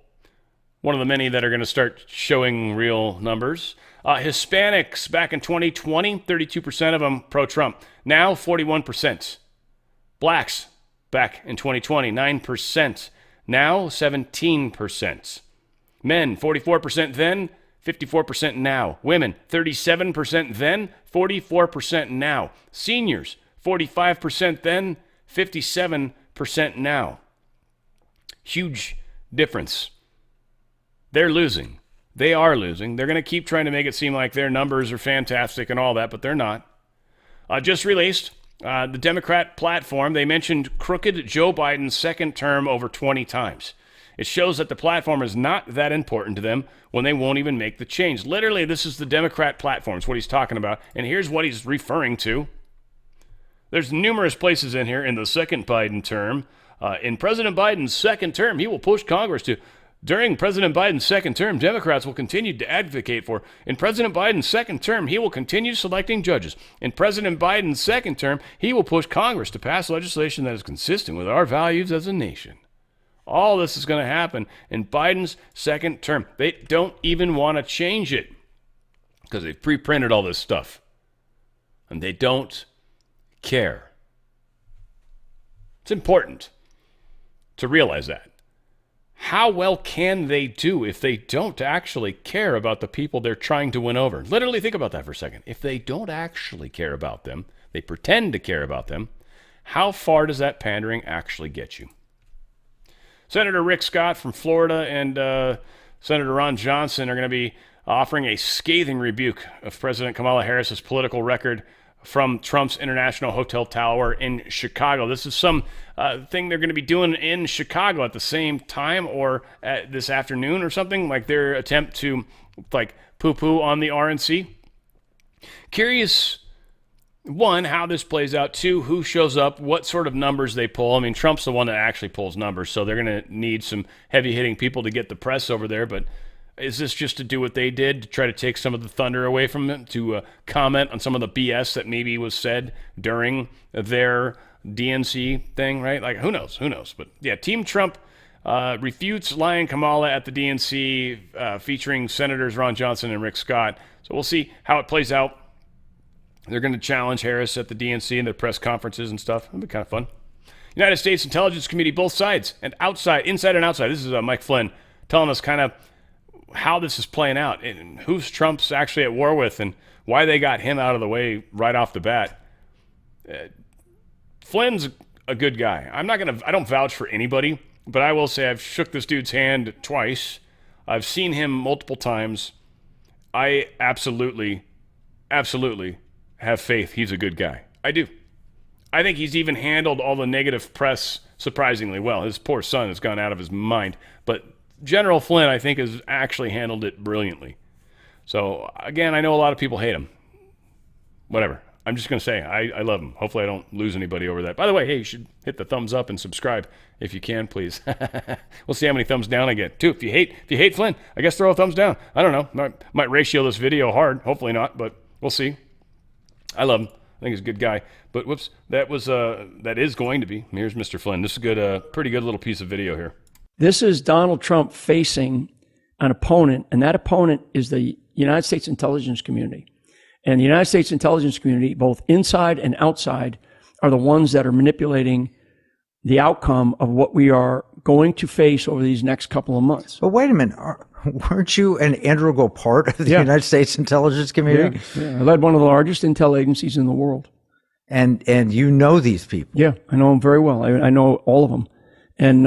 One of the many that are going to start showing real numbers. Hispanics back in 2020, 32% of them pro-Trump. Now 41%. Blacks back in 2020, 9%. Now 17%. Men, 44% then, 54% now. Women, 37% then, 44% now. Seniors, 45% then, 57% now. Huge difference. They're losing. They are losing. They're going to keep trying to make it seem like their numbers are fantastic and all that, but they're not. Just released, the Democrat platform, they mentioned crooked Joe Biden's second term over 20 times. It shows that the platform is not that important to them when they won't even make the change. Literally, this is the Democrat platform. It's what he's talking about. And here's what he's referring to. There's numerous places in here in the second Biden term. In President Biden's second term, he will push Congress to. During President Biden's second term, Democrats will continue to advocate for. In President Biden's second term, he will continue selecting judges. In President Biden's second term, he will push Congress to pass legislation that is consistent with our values as a nation. All this is going to happen in Biden's second term. They don't even want to change it because they've pre-printed all this stuff. And they don't care. It's important to realize that. How well can they do if they don't actually care about the people they're trying to win over? Literally think about that for a second. If they don't actually care about them, they pretend to care about them, how far does that pandering actually get you? Senator Rick Scott from Florida and Senator Ron Johnson are going to be offering a scathing rebuke of President Kamala Harris's political record from Trump's International Hotel Tower in Chicago. This is some thing they're going to be doing in Chicago at the same time or this afternoon or something, like their attempt to like poo-poo on the RNC. Curious, one, how this plays out. Two, who shows up, what sort of numbers they pull. I mean, Trump's the one that actually pulls numbers, so they're going to need some heavy-hitting people to get the press over there, but is this just to do what they did, to try to take some of the thunder away from them, to comment on some of the BS that maybe was said during their DNC thing, right? Like, who knows? But yeah, Team Trump refutes lying Kamala at the DNC, featuring Senators Ron Johnson and Rick Scott. So we'll see how it plays out. They're going to challenge Harris at the DNC and their press conferences and stuff. It'll be kind of fun. United States Intelligence Committee, both sides, and outside, inside and outside. This is Mike Flynn telling us kind of how this is playing out and who's Trump's actually at war with and why they got him out of the way right off the bat. Flynn's a good guy. I don't vouch for anybody, but I will say I've shook this dude's hand twice. I've seen him multiple times. I absolutely have faith he's a good guy. I do. I think he's even handled all the negative press surprisingly well. His poor son has gone out of his mind, but General Flynn, I think, has actually handled it brilliantly. So, again, I know a lot of people hate him. Whatever. I'm just going to say I love him. Hopefully I don't lose anybody over that. By the way, hey, you should hit the thumbs up and subscribe if you can, please. We'll see how many thumbs down I get. Too, if you hate Flynn, I guess throw a thumbs down. I don't know. Might ratio this video hard. Hopefully not, but we'll see. I love him. I think he's a good guy. But whoops, that is going to be. Here's Mr. Flynn. This is a pretty good little piece of video here. This is Donald Trump facing an opponent, and that opponent is the United States intelligence community. And the United States intelligence community, both inside and outside, are the ones that are manipulating the outcome of what we are going to face over these next couple of months. But wait a minute. Weren't you and Andrew Ngo part of the United States intelligence community? Yeah. I led one of the largest intel agencies in the world. And you know these people? Yeah, I know them very well. I know all of them. And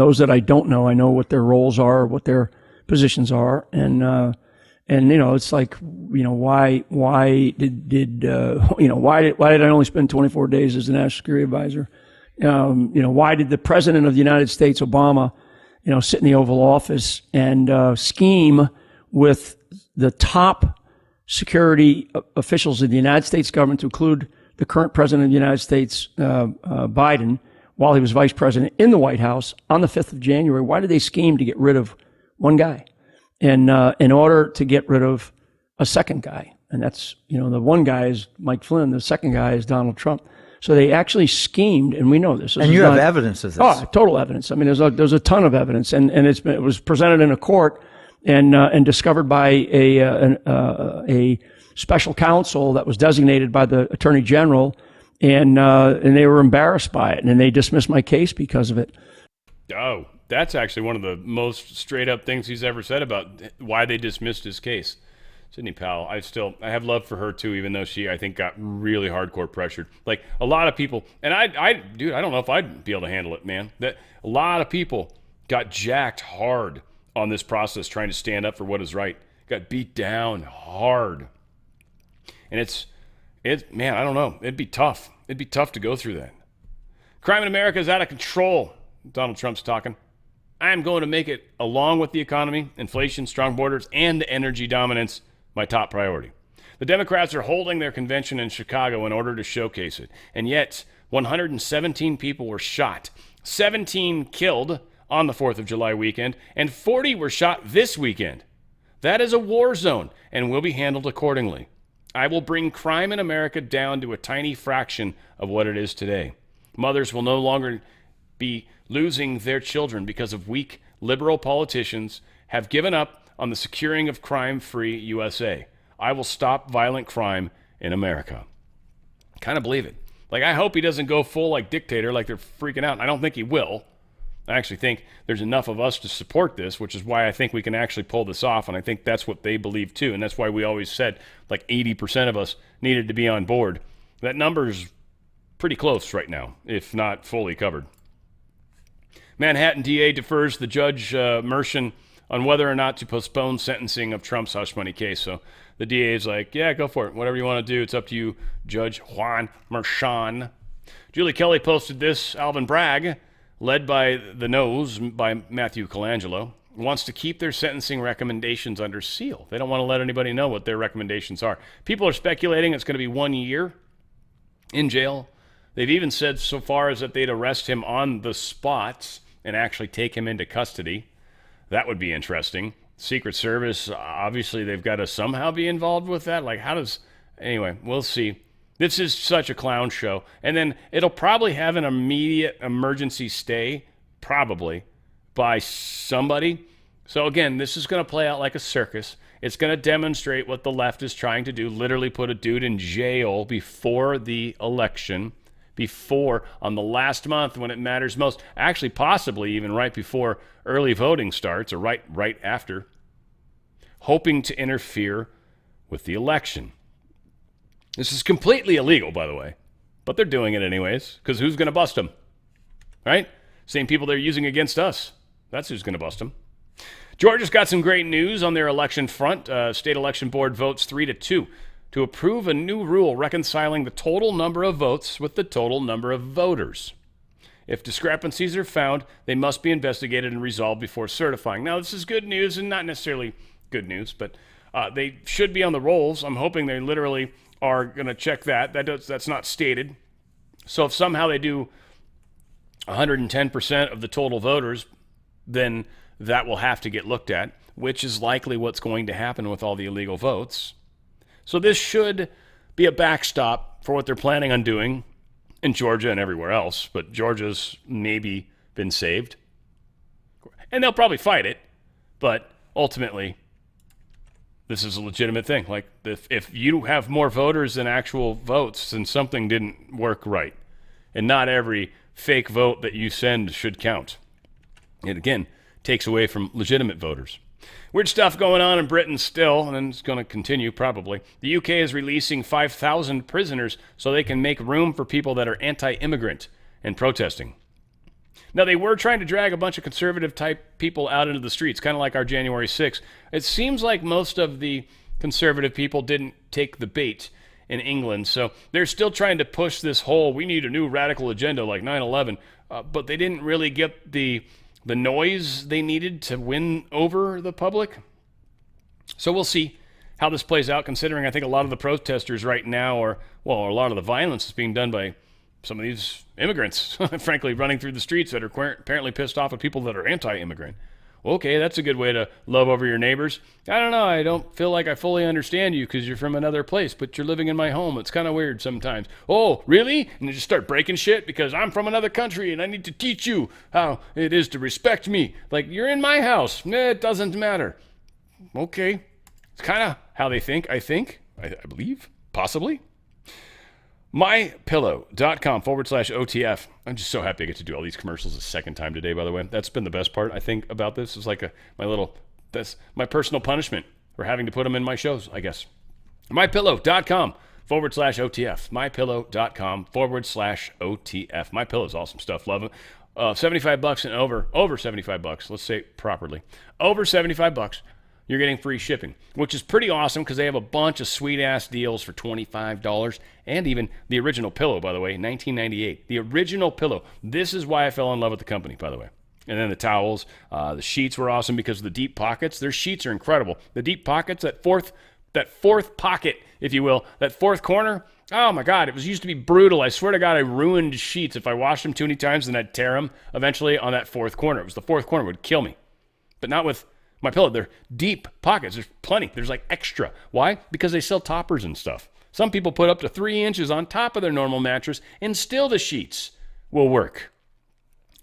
those that I don't know, I know what their roles are, what their positions are, and it's like, why did I only spend 24 days as the national security advisor? Why did the president of the United States, Obama, sit in the Oval Office and scheme with the top security officials of the United States government, to include the current president of the United States, Biden, while he was vice president in the White House on the 5th of January? Why did they scheme to get rid of one guy and in order to get rid of a second guy? And that's, the one guy is Mike Flynn. The second guy is Donald Trump. So they actually schemed, and we know this. And you have evidence of this. Oh, total evidence. I mean, there's a ton of evidence, and it was presented in a court and discovered by a special counsel that was designated by the Attorney General, and they were embarrassed by it, and they dismissed my case because of it. Oh, that's actually one of the most straight up things he's ever said about why they dismissed his case. Sidney Powell, I have love for her too, even though she, I think, got really hardcore pressured. Like a lot of people, and dude, I don't know if I'd be able to handle it, man. That a lot of people got jacked hard on this process, trying to stand up for what is right. Got beat down hard, and it's man, I don't know. It'd be tough. It'd be tough to go through that. Crime in America is out of control. Donald Trump's talking. I am going to make it, along with the economy, inflation, strong borders, and energy dominance, my top priority. The Democrats are holding their convention in Chicago in order to showcase it. And yet, 117 people were shot, 17 killed on the 4th of July weekend, and 40 were shot this weekend. That is a war zone and will be handled accordingly. I will bring crime in America down to a tiny fraction of what it is today. Mothers will no longer be losing their children because of weak liberal politicians have given up on the securing of crime-free USA. I will stop violent crime in America. Kind of believe it. Like, I hope he doesn't go full like dictator, like they're freaking out. And I don't think he will. I actually think there's enough of us to support this, which is why I think we can actually pull this off. And I think that's what they believe too. And that's why we always said like 80% of us needed to be on board. That number's pretty close right now, if not fully covered. Manhattan DA defers the Judge Mershon on whether or not to postpone sentencing of Trump's hush money case. So the DA is like, yeah, go for it. Whatever you want to do, it's up to you, Judge Juan Mershon. Julie Kelly posted this. Alvin Bragg, led by the Nose by Matthew Colangelo, wants to keep their sentencing recommendations under seal. They don't want to let anybody know what their recommendations are. People are speculating it's going to be 1 year in jail. They've even said so far as that they'd arrest him on the spot and actually take him into custody. That would be interesting. Secret Service, obviously they've got to somehow be involved with that. Like, anyway, we'll see. This is such a clown show. And then it'll probably have an immediate emergency stay, probably, by somebody. So again, this is going to play out like a circus. It's going to demonstrate what the left is trying to do, literally put a dude in jail before the election, on the last month when it matters most, actually possibly even right before early voting starts or right after, hoping to interfere with the election. This is completely illegal, by the way, but they're doing it anyways, because who's going to bust them, right? Same people they're using against us. That's who's going to bust them. Georgia's got some great news on their election front. State Election Board votes 3-2 to approve a new rule reconciling the total number of votes with the total number of voters. If discrepancies are found, they must be investigated and resolved before certifying. Now, this is good news, and not necessarily good news, but they should be on the rolls. I'm hoping they literally are going to check that. That's not stated. So if somehow they do 110% of the total voters, then that will have to get looked at, which is likely what's going to happen with all the illegal votes. So this should be a backstop for what they're planning on doing in Georgia and everywhere else, but Georgia's maybe been saved. And they'll probably fight it, but ultimately, this is a legitimate thing. Like, if you have more voters than actual votes, then something didn't work right. And not every fake vote that you send should count. It, again, takes away from legitimate voters. Weird stuff going on in Britain still, and it's going to continue probably. The UK is releasing 5,000 prisoners so they can make room for people that are anti-immigrant and protesting. Now, they were trying to drag a bunch of conservative-type people out into the streets, kind of like our January 6th. It seems like most of the conservative people didn't take the bait in England, so they're still trying to push this whole, we need a new radical agenda like 9/11, but they didn't really get the noise they needed to win over the public. So we'll see how this plays out, considering I think a lot of the protesters right now a lot of the violence is being done by some of these immigrants, frankly, running through the streets that are apparently pissed off at people that are anti-immigrant. okay, that's a good way to love over your neighbors. I don't know. I don't feel like I fully understand you because you're from another place, but you're living in my home. It's kind of weird sometimes. Oh, really? And they just start breaking shit because I'm from another country and I need to teach you how it is to respect me. Like, you're in my house. It doesn't matter. Okay. It's kind of how they think, I believe, possibly. MyPillow.com/OTF. I'm just so happy I get to do all these commercials a second time today, by the way. That's been the best part, I think, about this. Is like that's my personal punishment for having to put them in my shows, I guess. MyPillow.com/OTF. MyPillow.com/OTF. MyPillow is awesome stuff. Love it. $75 and over $75. Let's say it properly. Over $75. You're getting free shipping, which is pretty awesome because they have a bunch of sweet-ass deals for $25, and even the original pillow, by the way, $19.98. The original pillow. This is why I fell in love with the company, by the way. And then the towels, the sheets were awesome because of the deep pockets. Their sheets are incredible. The deep pockets, that fourth pocket, if you will, that fourth corner, oh my God, it used to be brutal. I swear to God, I ruined sheets. If I washed them too many times, then I'd tear them eventually on that fourth corner. It was the fourth corner would kill me. But not with MyPillow. They're deep pockets. There's plenty. There's like extra. Why? Because they sell toppers and stuff. Some people put up to 3 inches on top of their normal mattress, and still the sheets will work.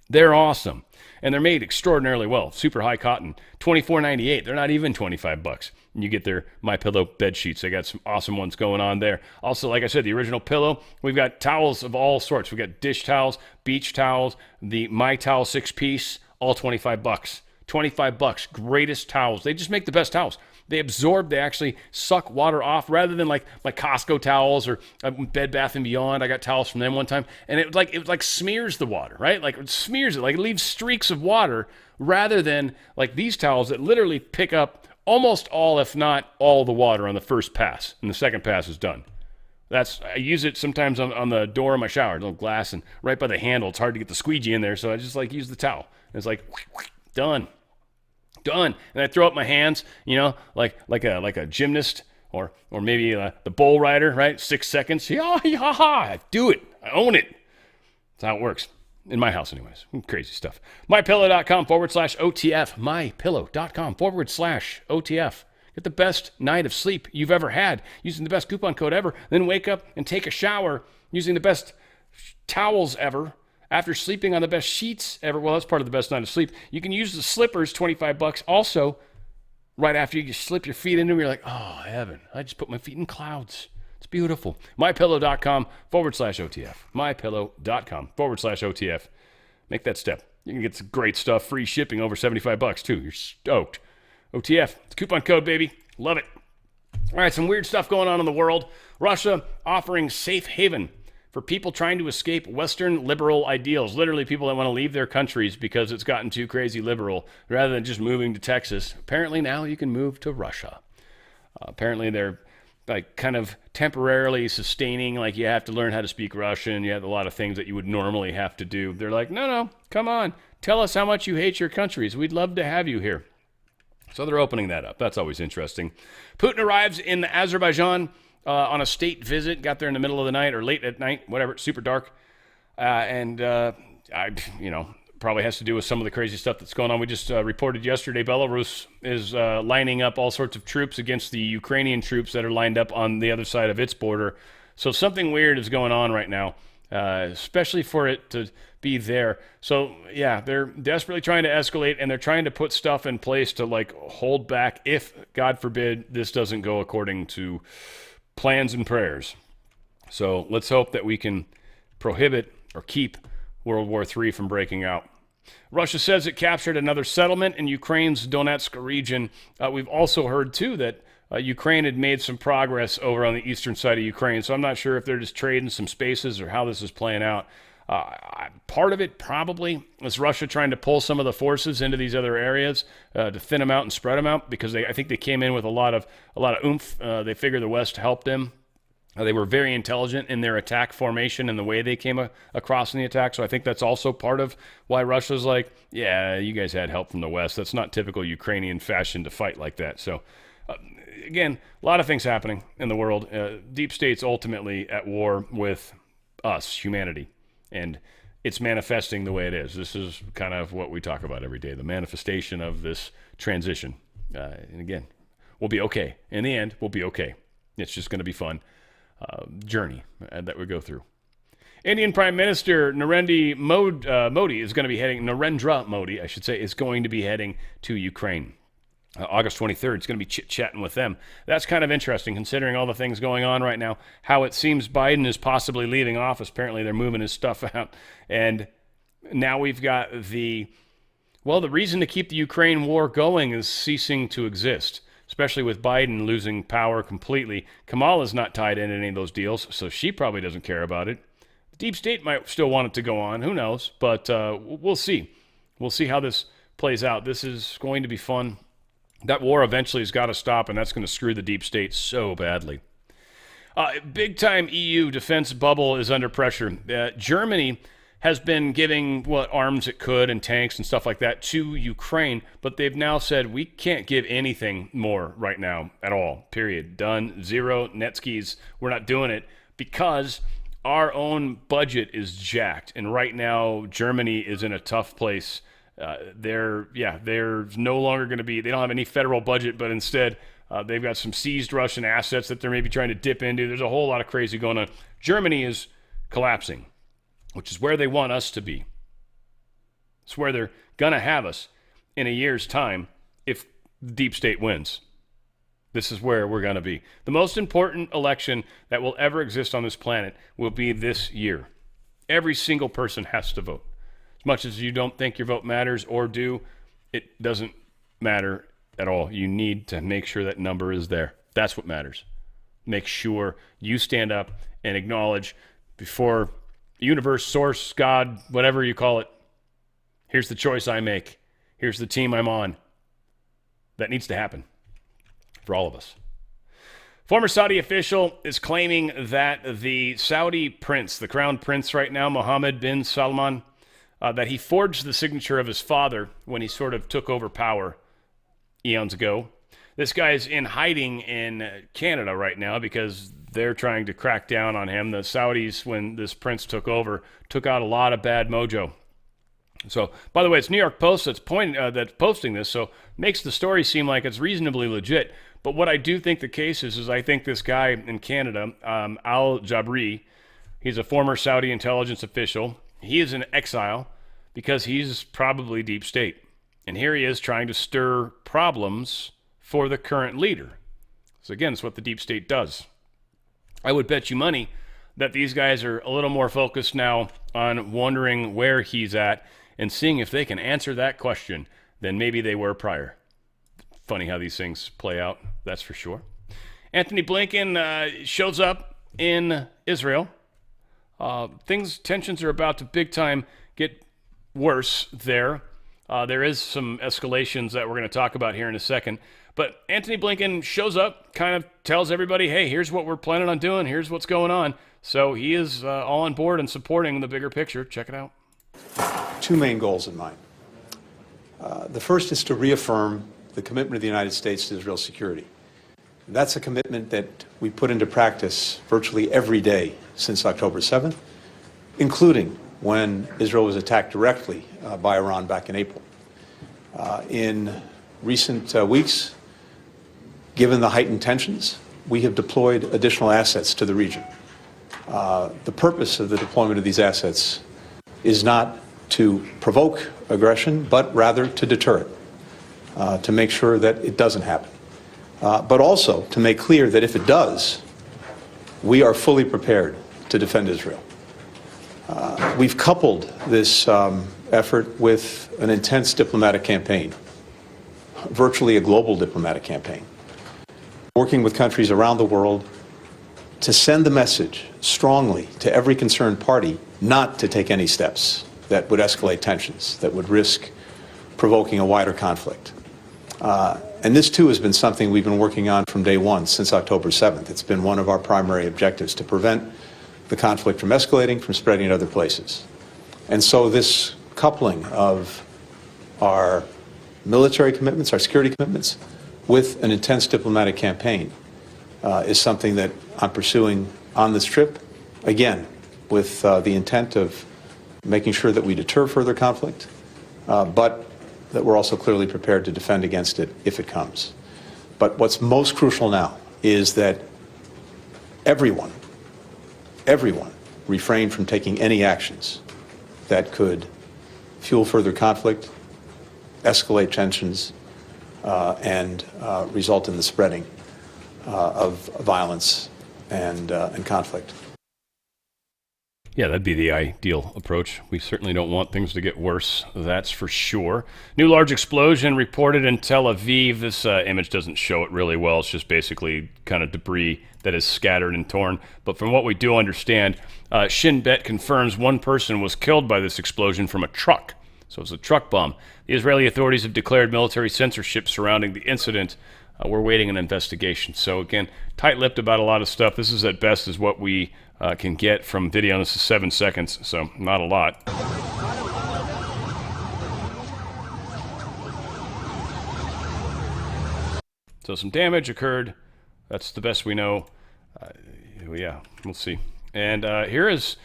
They're awesome. And they're made extraordinarily well. Super high cotton. $24.98. They're not even $25. And you get their MyPillow bed sheets. They got some awesome ones going on there. Also, like I said, the original pillow. We've got towels of all sorts. We've got dish towels, beach towels, the My Towel 6-piece, all $25. $25. Greatest towels. They just make the best towels. They absorb, they actually suck water off rather than like Costco towels or Bed Bath & Beyond. I got towels from them one time, and it like smears the water, right? Like it smears it, like it leaves streaks of water rather than like these towels that literally pick up almost all, if not all, the water on the first pass, and the second pass is done. I use it sometimes on the door of my shower, little glass, and right by the handle. It's hard to get the squeegee in there, so I just use the towel. And it's like done. And I throw up my hands, like a gymnast or maybe the bull rider, right? 6 seconds. I do it. I own it. That's how it works. In my house, anyways. Crazy stuff. MyPillow.com/OTF. MyPillow.com/OTF. Get the best night of sleep you've ever had using the best coupon code ever. Then wake up and take a shower using the best towels ever. After sleeping on the best sheets ever, well, that's part of the best night of sleep. You can use the slippers, $25. Also, right after you slip your feet into them, you're like, oh, heaven, I just put my feet in clouds. It's beautiful. MyPillow.com/OTF. MyPillow.com/OTF. Make that step. You can get some great stuff. Free shipping over $75 too. You're stoked. OTF. It's a coupon code, baby. Love it. All right, some weird stuff going on in the world. Russia offering safe haven for people trying to escape Western liberal ideals. Literally people that want to leave their countries because it's gotten too crazy liberal, rather than just moving to Texas. Apparently now you can move to Russia. Apparently they're kind of temporarily sustaining, like you have to learn how to speak Russian. You have a lot of things that you would normally have to do. They're like, no, come on. Tell us how much you hate your countries. We'd love to have you here. So they're opening that up. That's always interesting. Putin arrives in Azerbaijan on a state visit, got there in the middle of the night or late at night, whatever, it's super dark. Probably has to do with some of the crazy stuff that's going on. We just reported yesterday Belarus is lining up all sorts of troops against the Ukrainian troops that are lined up on the other side of its border. So something weird is going on right now, especially for it to be there. So, yeah, they're desperately trying to escalate, and they're trying to put stuff in place to, hold back if, God forbid, this doesn't go according to plans and prayers. So let's hope that we can prohibit or keep World War III from breaking out. Russia says it captured another settlement in Ukraine's Donetsk region. We've also heard, too, that Ukraine had made some progress over on the eastern side of Ukraine. So I'm not sure if they're just trading some spaces or how this is playing out. Part of it probably is Russia trying to pull some of the forces into these other areas to thin them out and spread them out, because I think they came in with a lot of oomph. They figured the West helped them. They were very intelligent in their attack formation and the way they came across in the attack. So I think that's also part of why Russia's like, yeah, you guys had help from the West. That's not typical Ukrainian fashion to fight like that. So again, a lot of things happening in the world. Deep state's ultimately at war with us, humanity. And it's manifesting the way it is. This is kind of what we talk about every day, the manifestation of this transition. And again, we'll be okay. In the end, we'll be okay. It's just going to be fun journey that we go through. Indian Prime Minister Narendra Modi is going to be heading to Ukraine. August 23rd, it's going to be chit-chatting with them. That's kind of interesting, considering all the things going on right now, how it seems Biden is possibly leaving office. Apparently, they're moving his stuff out. And now we've got the reason to keep the Ukraine war going is ceasing to exist, especially with Biden losing power completely. Kamala's not tied in any of those deals, so she probably doesn't care about it. The deep state might still want it to go on. Who knows? But we'll see. We'll see how this plays out. This is going to be fun. That war eventually has got to stop, and that's going to screw the deep state so badly. Big-time EU defense bubble is under pressure. Germany has been giving what arms it could and tanks and stuff like that to Ukraine, but they've now said we can't give anything more right now at all, period. Done. Zero. Netskis. We're not doing it because our own budget is jacked, and right now Germany is in a tough place. They're no longer going to be, they don't have any federal budget, but instead they've got some seized Russian assets that they're maybe trying to dip into. There's a whole lot of crazy going on. Germany is collapsing, which is where they want us to be. It's where they're going to have us in a year's time if the deep state wins. This is where we're going to be. The most important election that will ever exist on this planet will be this year. Every single person has to vote. As much as you don't think your vote matters or do, it doesn't matter at all. You need to make sure that number is there. That's what matters. Make sure you stand up and acknowledge before universe, source, God, whatever you call it, here's the choice I make. Here's the team I'm on. That needs to happen for all of us. Former Saudi official is claiming that the Saudi prince, the crown prince right now, Mohammed bin Salman, that he forged the signature of his father when he sort of took over power eons ago. This guy's in hiding in Canada right now because they're trying to crack down on him. The Saudis, when this prince took over, took out a lot of bad mojo. So, by the way, it's New York Post that's posting this, so makes the story seem like it's reasonably legit. But what I do think the case is I think this guy in Canada, Al-Jabri, he's a former Saudi intelligence official. He is in exile because he's probably deep state. And here he is trying to stir problems for the current leader. So again, it's what the deep state does. I would bet you money that these guys are a little more focused now on wondering where he's at and seeing if they can answer that question than maybe they were prior. Funny how these things play out, that's for sure. Anthony Blinken shows up in Israel. Tensions are about to big time get worse there. There is some escalations that we're going to talk about here in a second. But Anthony Blinken shows up, kind of tells everybody, hey, here's what we're planning on doing. Here's what's going on. So he is all on board and supporting the bigger picture. Check it out. Two main goals in mind. The first is to reaffirm the commitment of the United States to Israel's security. That's a commitment that we put into practice virtually every day since October 7th, including when Israel was attacked directly by Iran back in April. In recent weeks, given the heightened tensions, we have deployed additional assets to the region. The purpose of the deployment of these assets is not to provoke aggression, but rather to deter it, to make sure that it doesn't happen. But also to make clear that if it does, we are fully prepared to defend Israel. We've coupled this effort with an intense diplomatic campaign, virtually a global diplomatic campaign, working with countries around the world to send the message strongly to every concerned party not to take any steps that would escalate tensions, that would risk provoking a wider conflict. And this, too, has been something we've been working on from day one, since October 7th. It's been one of our primary objectives, to prevent the conflict from escalating, from spreading to other places. And so this coupling of our military commitments, our security commitments, with an intense diplomatic campaign is something that I'm pursuing on this trip, again, with the intent of making sure that we deter further conflict, but that we're also clearly prepared to defend against it if it comes. But what's most crucial now is that everyone refrain from taking any actions that could fuel further conflict, escalate tensions, and result in the spreading of violence and conflict. Yeah, that'd be the ideal approach. We certainly don't want things to get worse, that's for sure. New large explosion reported in Tel Aviv. This image doesn't show it really well. It's just basically kind of debris that is scattered and torn. But from what we do understand, Shin Bet confirms one person was killed by this explosion from a truck. So it's a truck bomb. The Israeli authorities have declared military censorship surrounding the incident. We're waiting an investigation. So again, tight-lipped about a lot of stuff. This is at best is what we can get from video. This is 7 seconds, so not a lot. So some damage occurred. That's the best we know. Yeah, we'll see. And here is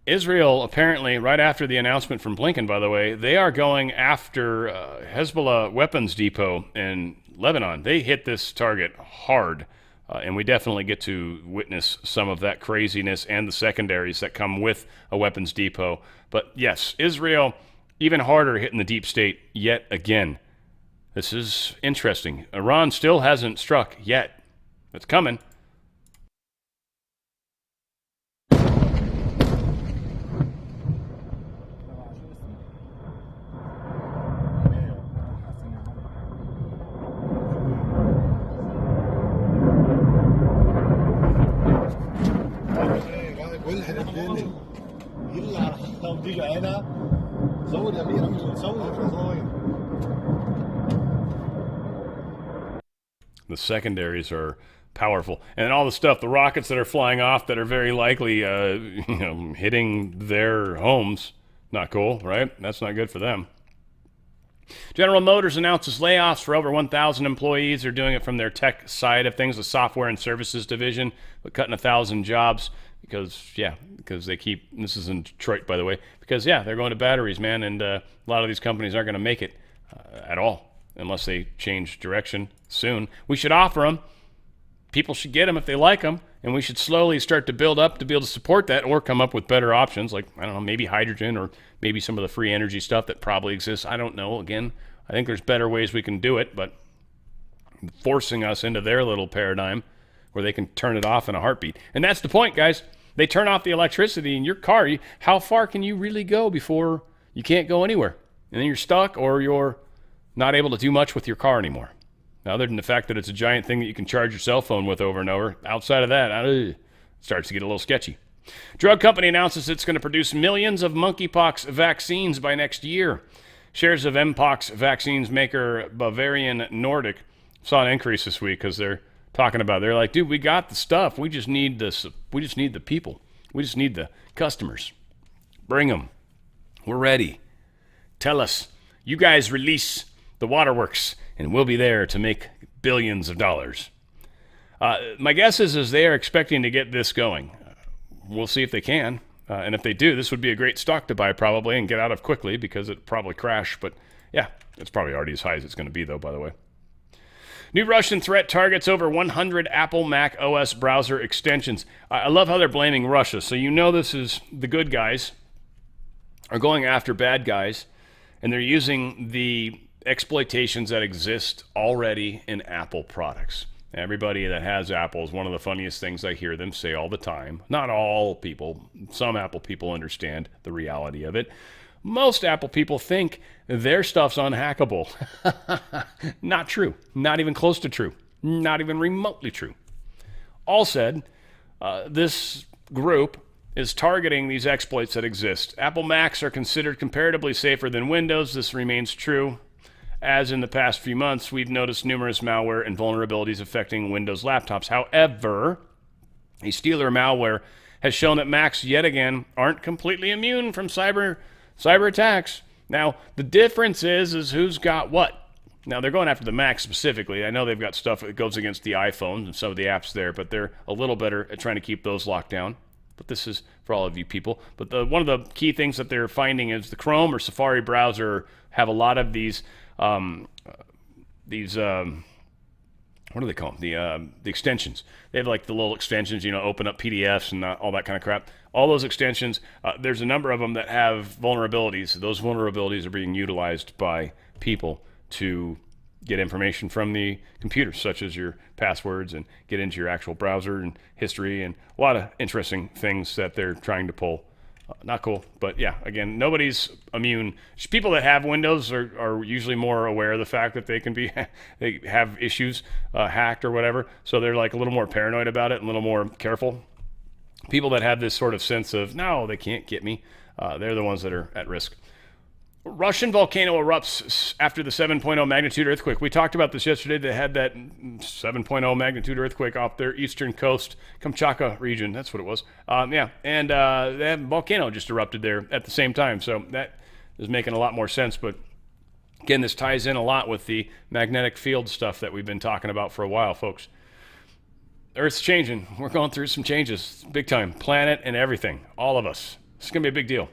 Israel, apparently, right after the announcement from Blinken, by the way, they are going after Hezbollah weapons depot in Lebanon. They hit this target hard, and we definitely get to witness some of that craziness and the secondaries that come with a weapons depot. But yes, Israel, even harder hitting the deep state yet again. This is interesting. Iran still hasn't struck yet. It's coming. The secondaries are powerful, and all the stuff, the rockets that are flying off that are very likely, hitting their homes. Not cool, right? That's not good for them. General Motors announces layoffs for over 1,000 employees. They're doing it from their tech side of things, the software and services division, but cutting 1,000 jobs because they keep, this is in Detroit, by the way, because, they're going to batteries, man, and a lot of these companies aren't going to make it at all unless they change direction soon. We should offer them. People should get them if they like them, and we should slowly start to build up to be able to support that or come up with better options like, I don't know, maybe hydrogen or maybe some of the free energy stuff that probably exists. I don't know. Again, I think there's better ways we can do it, but forcing us into their little paradigm where they can turn it off in a heartbeat. And that's the point, guys. They turn off the electricity in your car. How far can you really go before you can't go anywhere? And then you're stuck or you're not able to do much with your car anymore. Other than the fact that it's a giant thing that you can charge your cell phone with over and over, outside of that, it starts to get a little sketchy. Drug company announces it's going to produce millions of monkeypox vaccines by next year. Shares of Mpox vaccines maker Bavarian Nordic saw an increase this week because they're like, dude, we got the stuff. We just need this. We just need the people. We just need the customers. Bring them. We're ready. Tell us. You guys release the waterworks, and we'll be there to make billions of dollars. My guess is they are expecting to get this going. We'll see if they can. And if they do, this would be a great stock to buy probably and get out of quickly because it'd probably crash. But yeah, it's probably already as high as it's going to be, though, by the way. New Russian threat targets over 100 Apple Mac OS browser extensions. I love how they're blaming Russia. So this is the good guys are going after bad guys, and they're using the exploitations that exist already in Apple products. Everybody that has Apple is one of the funniest things I hear them say all the time. Not all people. Some Apple people understand the reality of it. Most Apple people think their stuff's unhackable. Not true. Not even close to true. Not even remotely true. All said, this group is targeting these exploits that exist. Apple Macs are considered comparatively safer than Windows. This remains true. As in the past few months, we've noticed numerous malware and vulnerabilities affecting Windows laptops. However, a Stealer malware has shown that Macs yet again aren't completely immune from cyber attacks. Now, the difference is who's got what. Now, they're going after the Mac specifically. I know they've got stuff that goes against the iPhones and some of the apps there, but they're a little better at trying to keep those locked down. but this is for all of you people. But one of the key things that they're finding is the Chrome or Safari browser have a lot of these what do they call them? The extensions. They have like the little extensions, open up PDFs and all that kind of crap. All those extensions, there's a number of them that have vulnerabilities. Those vulnerabilities are being utilized by people to get information from the computer, such as your passwords, and get into your actual browser and history, and a lot of interesting things that they're trying to pull. Not cool, but yeah, again, nobody's immune. People that have Windows are usually more aware of the fact that they have issues hacked or whatever, so they're like a little more paranoid about it and a little more careful. People that have this sort of sense of, no, they can't get me, they're the ones that are at risk. Russian volcano erupts after the 7.0 magnitude earthquake. We talked about this yesterday. They had that 7.0 magnitude earthquake off their eastern coast, Kamchatka region. That's what it was. And that volcano just erupted there at the same time. So that is making a lot more sense. But again, this ties in a lot with the magnetic field stuff that we've been talking about for a while, folks. Earth's changing. We're going through some changes, big time. Planet and everything, all of us. It's going to be a big deal.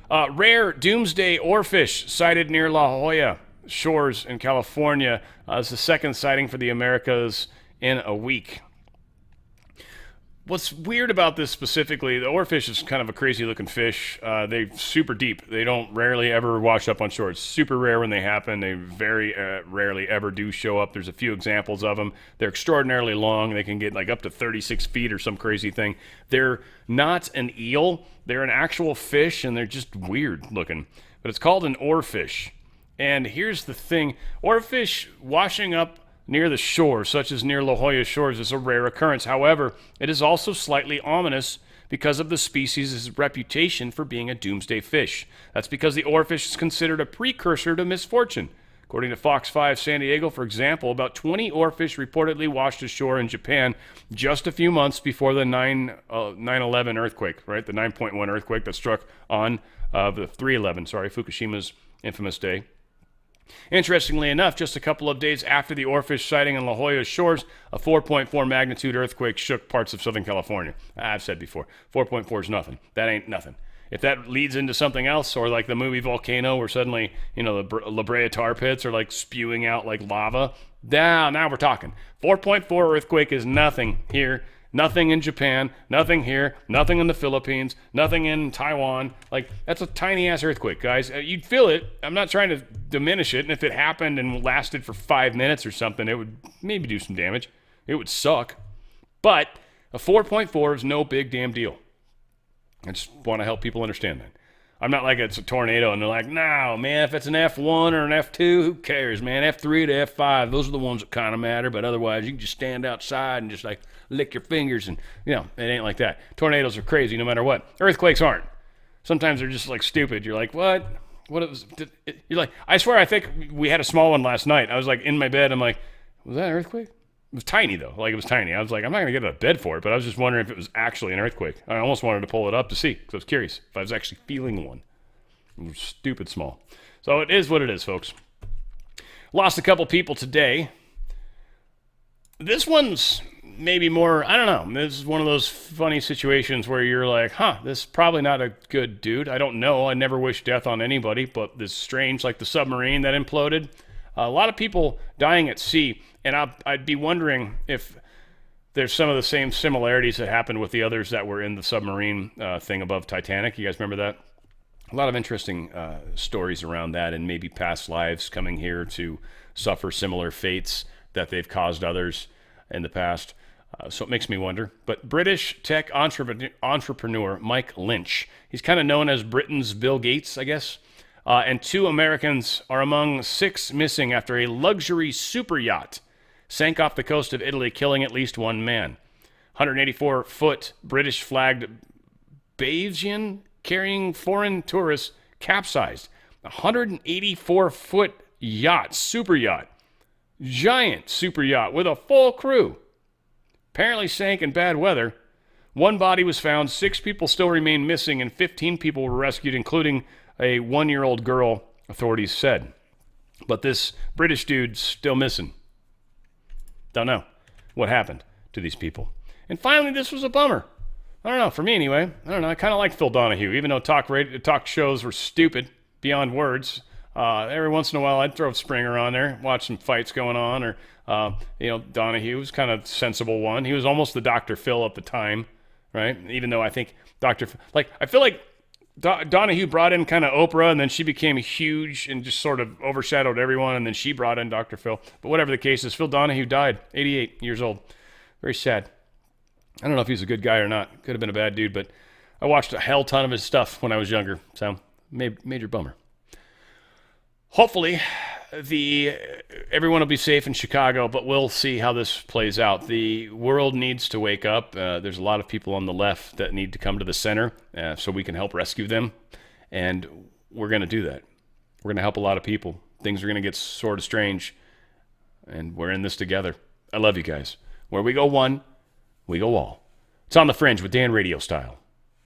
Rare doomsday oarfish sighted near La Jolla shores in California. It's the second sighting for the Americas in a week. What's weird about this specifically, the oarfish is kind of a crazy looking fish. They're super deep. They don't rarely ever wash up on shore. It's super rare when they happen. They very rarely ever do show up. There's a few examples of them. They're extraordinarily long. They can get like up to 36 feet or some crazy thing. They're not an eel. They're an actual fish, and they're just weird looking. But it's called an oarfish. And here's the thing. Oarfish washing up near the shore, such as near La Jolla shores, is a rare occurrence. However, it is also slightly ominous because of the species' reputation for being a doomsday fish. That's because the oarfish is considered a precursor to misfortune. According to Fox 5 San Diego, for example, about 20 oarfish reportedly washed ashore in Japan just a few months before the 9/11 earthquake, right? The 9.1 earthquake that struck on the 3/11, Fukushima's infamous day. Interestingly enough, just a couple of days after the oarfish sighting on La Jolla shores, a 4.4 magnitude earthquake shook parts of Southern California. I've said before, 4.4 is nothing. That ain't nothing. If that leads into something else, or like the movie Volcano, where suddenly, the La Brea tar pits are like spewing out like lava, now we're talking. 4.4 earthquake is nothing here. Nothing in Japan, nothing here, nothing in the Philippines, nothing in Taiwan. Like, that's a tiny-ass earthquake, guys. You'd feel it. I'm not trying to diminish it. And if it happened and lasted for 5 minutes or something, it would maybe do some damage. It would suck. But a 4.4 is no big damn deal. I just want to help people understand that. I'm not like it's a tornado and they're like, no, man, if it's an F1 or an F2, who cares, man? F3 to F5, those are the ones that kind of matter. But otherwise, you can just stand outside and just like lick your fingers, and it ain't like that. Tornadoes are crazy no matter what. Earthquakes aren't. Sometimes they're just like stupid. You're like, what? You're like, I swear, I think we had a small one last night. I was like in my bed. I'm like, was that an earthquake? It was tiny though. Like, it was tiny. I was like, I'm not gonna get out of bed for it, but I was just wondering if it was actually an earthquake. I almost wanted to pull it up to see, because I was curious if I was actually feeling one. It was stupid small. So it is what it is, folks. Lost a couple people today. This one's maybe more, I don't know. This is one of those funny situations where you're like, this is probably not a good dude. I don't know. I never wish death on anybody, but this strange, like the submarine that imploded. A lot of people dying at sea, and I'd be wondering if there's some of the same similarities that happened with the others that were in the submarine thing above Titanic. You guys remember that? A lot of interesting stories around that, and maybe past lives coming here to suffer similar fates that they've caused others in the past. So it makes me wonder. But British tech entrepreneur Mike Lynch, he's kind of known as Britain's Bill Gates, I guess, and 2 Americans are among 6 missing after a luxury super yacht sank off the coast of Italy, killing at least 1 man. 184-foot British-flagged Bayesian carrying foreign tourists capsized. 184-foot yacht, super yacht, giant super yacht with a full crew. Apparently sank in bad weather. 1 body was found, 6 people still remain missing, and 15 people were rescued, including a 1-year-old girl, authorities said. But this British dude's still missing. Don't know what happened to these people. And finally, this was a bummer. I don't know. For me, anyway, I don't know. I kind of like Phil Donahue, even though talk shows were stupid beyond words. Every once in a while, I'd throw Springer on there, watch some fights going on, or Donahue was kind of sensible one. He was almost the Dr. Phil at the time, right? Even though I think I feel like Donahue brought in kind of Oprah, and then she became huge and just sort of overshadowed everyone, and then she brought in Dr. Phil. But whatever the case is, Phil Donahue died, 88 years old. Very sad. I don't know if he's a good guy or not. Could have been a bad dude, but I watched a hell ton of his stuff when I was younger, so major bummer. Hopefully, everyone will be safe in Chicago, but we'll see how this plays out. The world needs to wake up. There's a lot of people on the left that need to come to the center so we can help rescue them, and we're going to do that. We're going to help a lot of people. Things are going to get sort of strange, and we're in this together. I love you guys. Where we go one, we go all. It's On the Fringe with Dan Radio Style.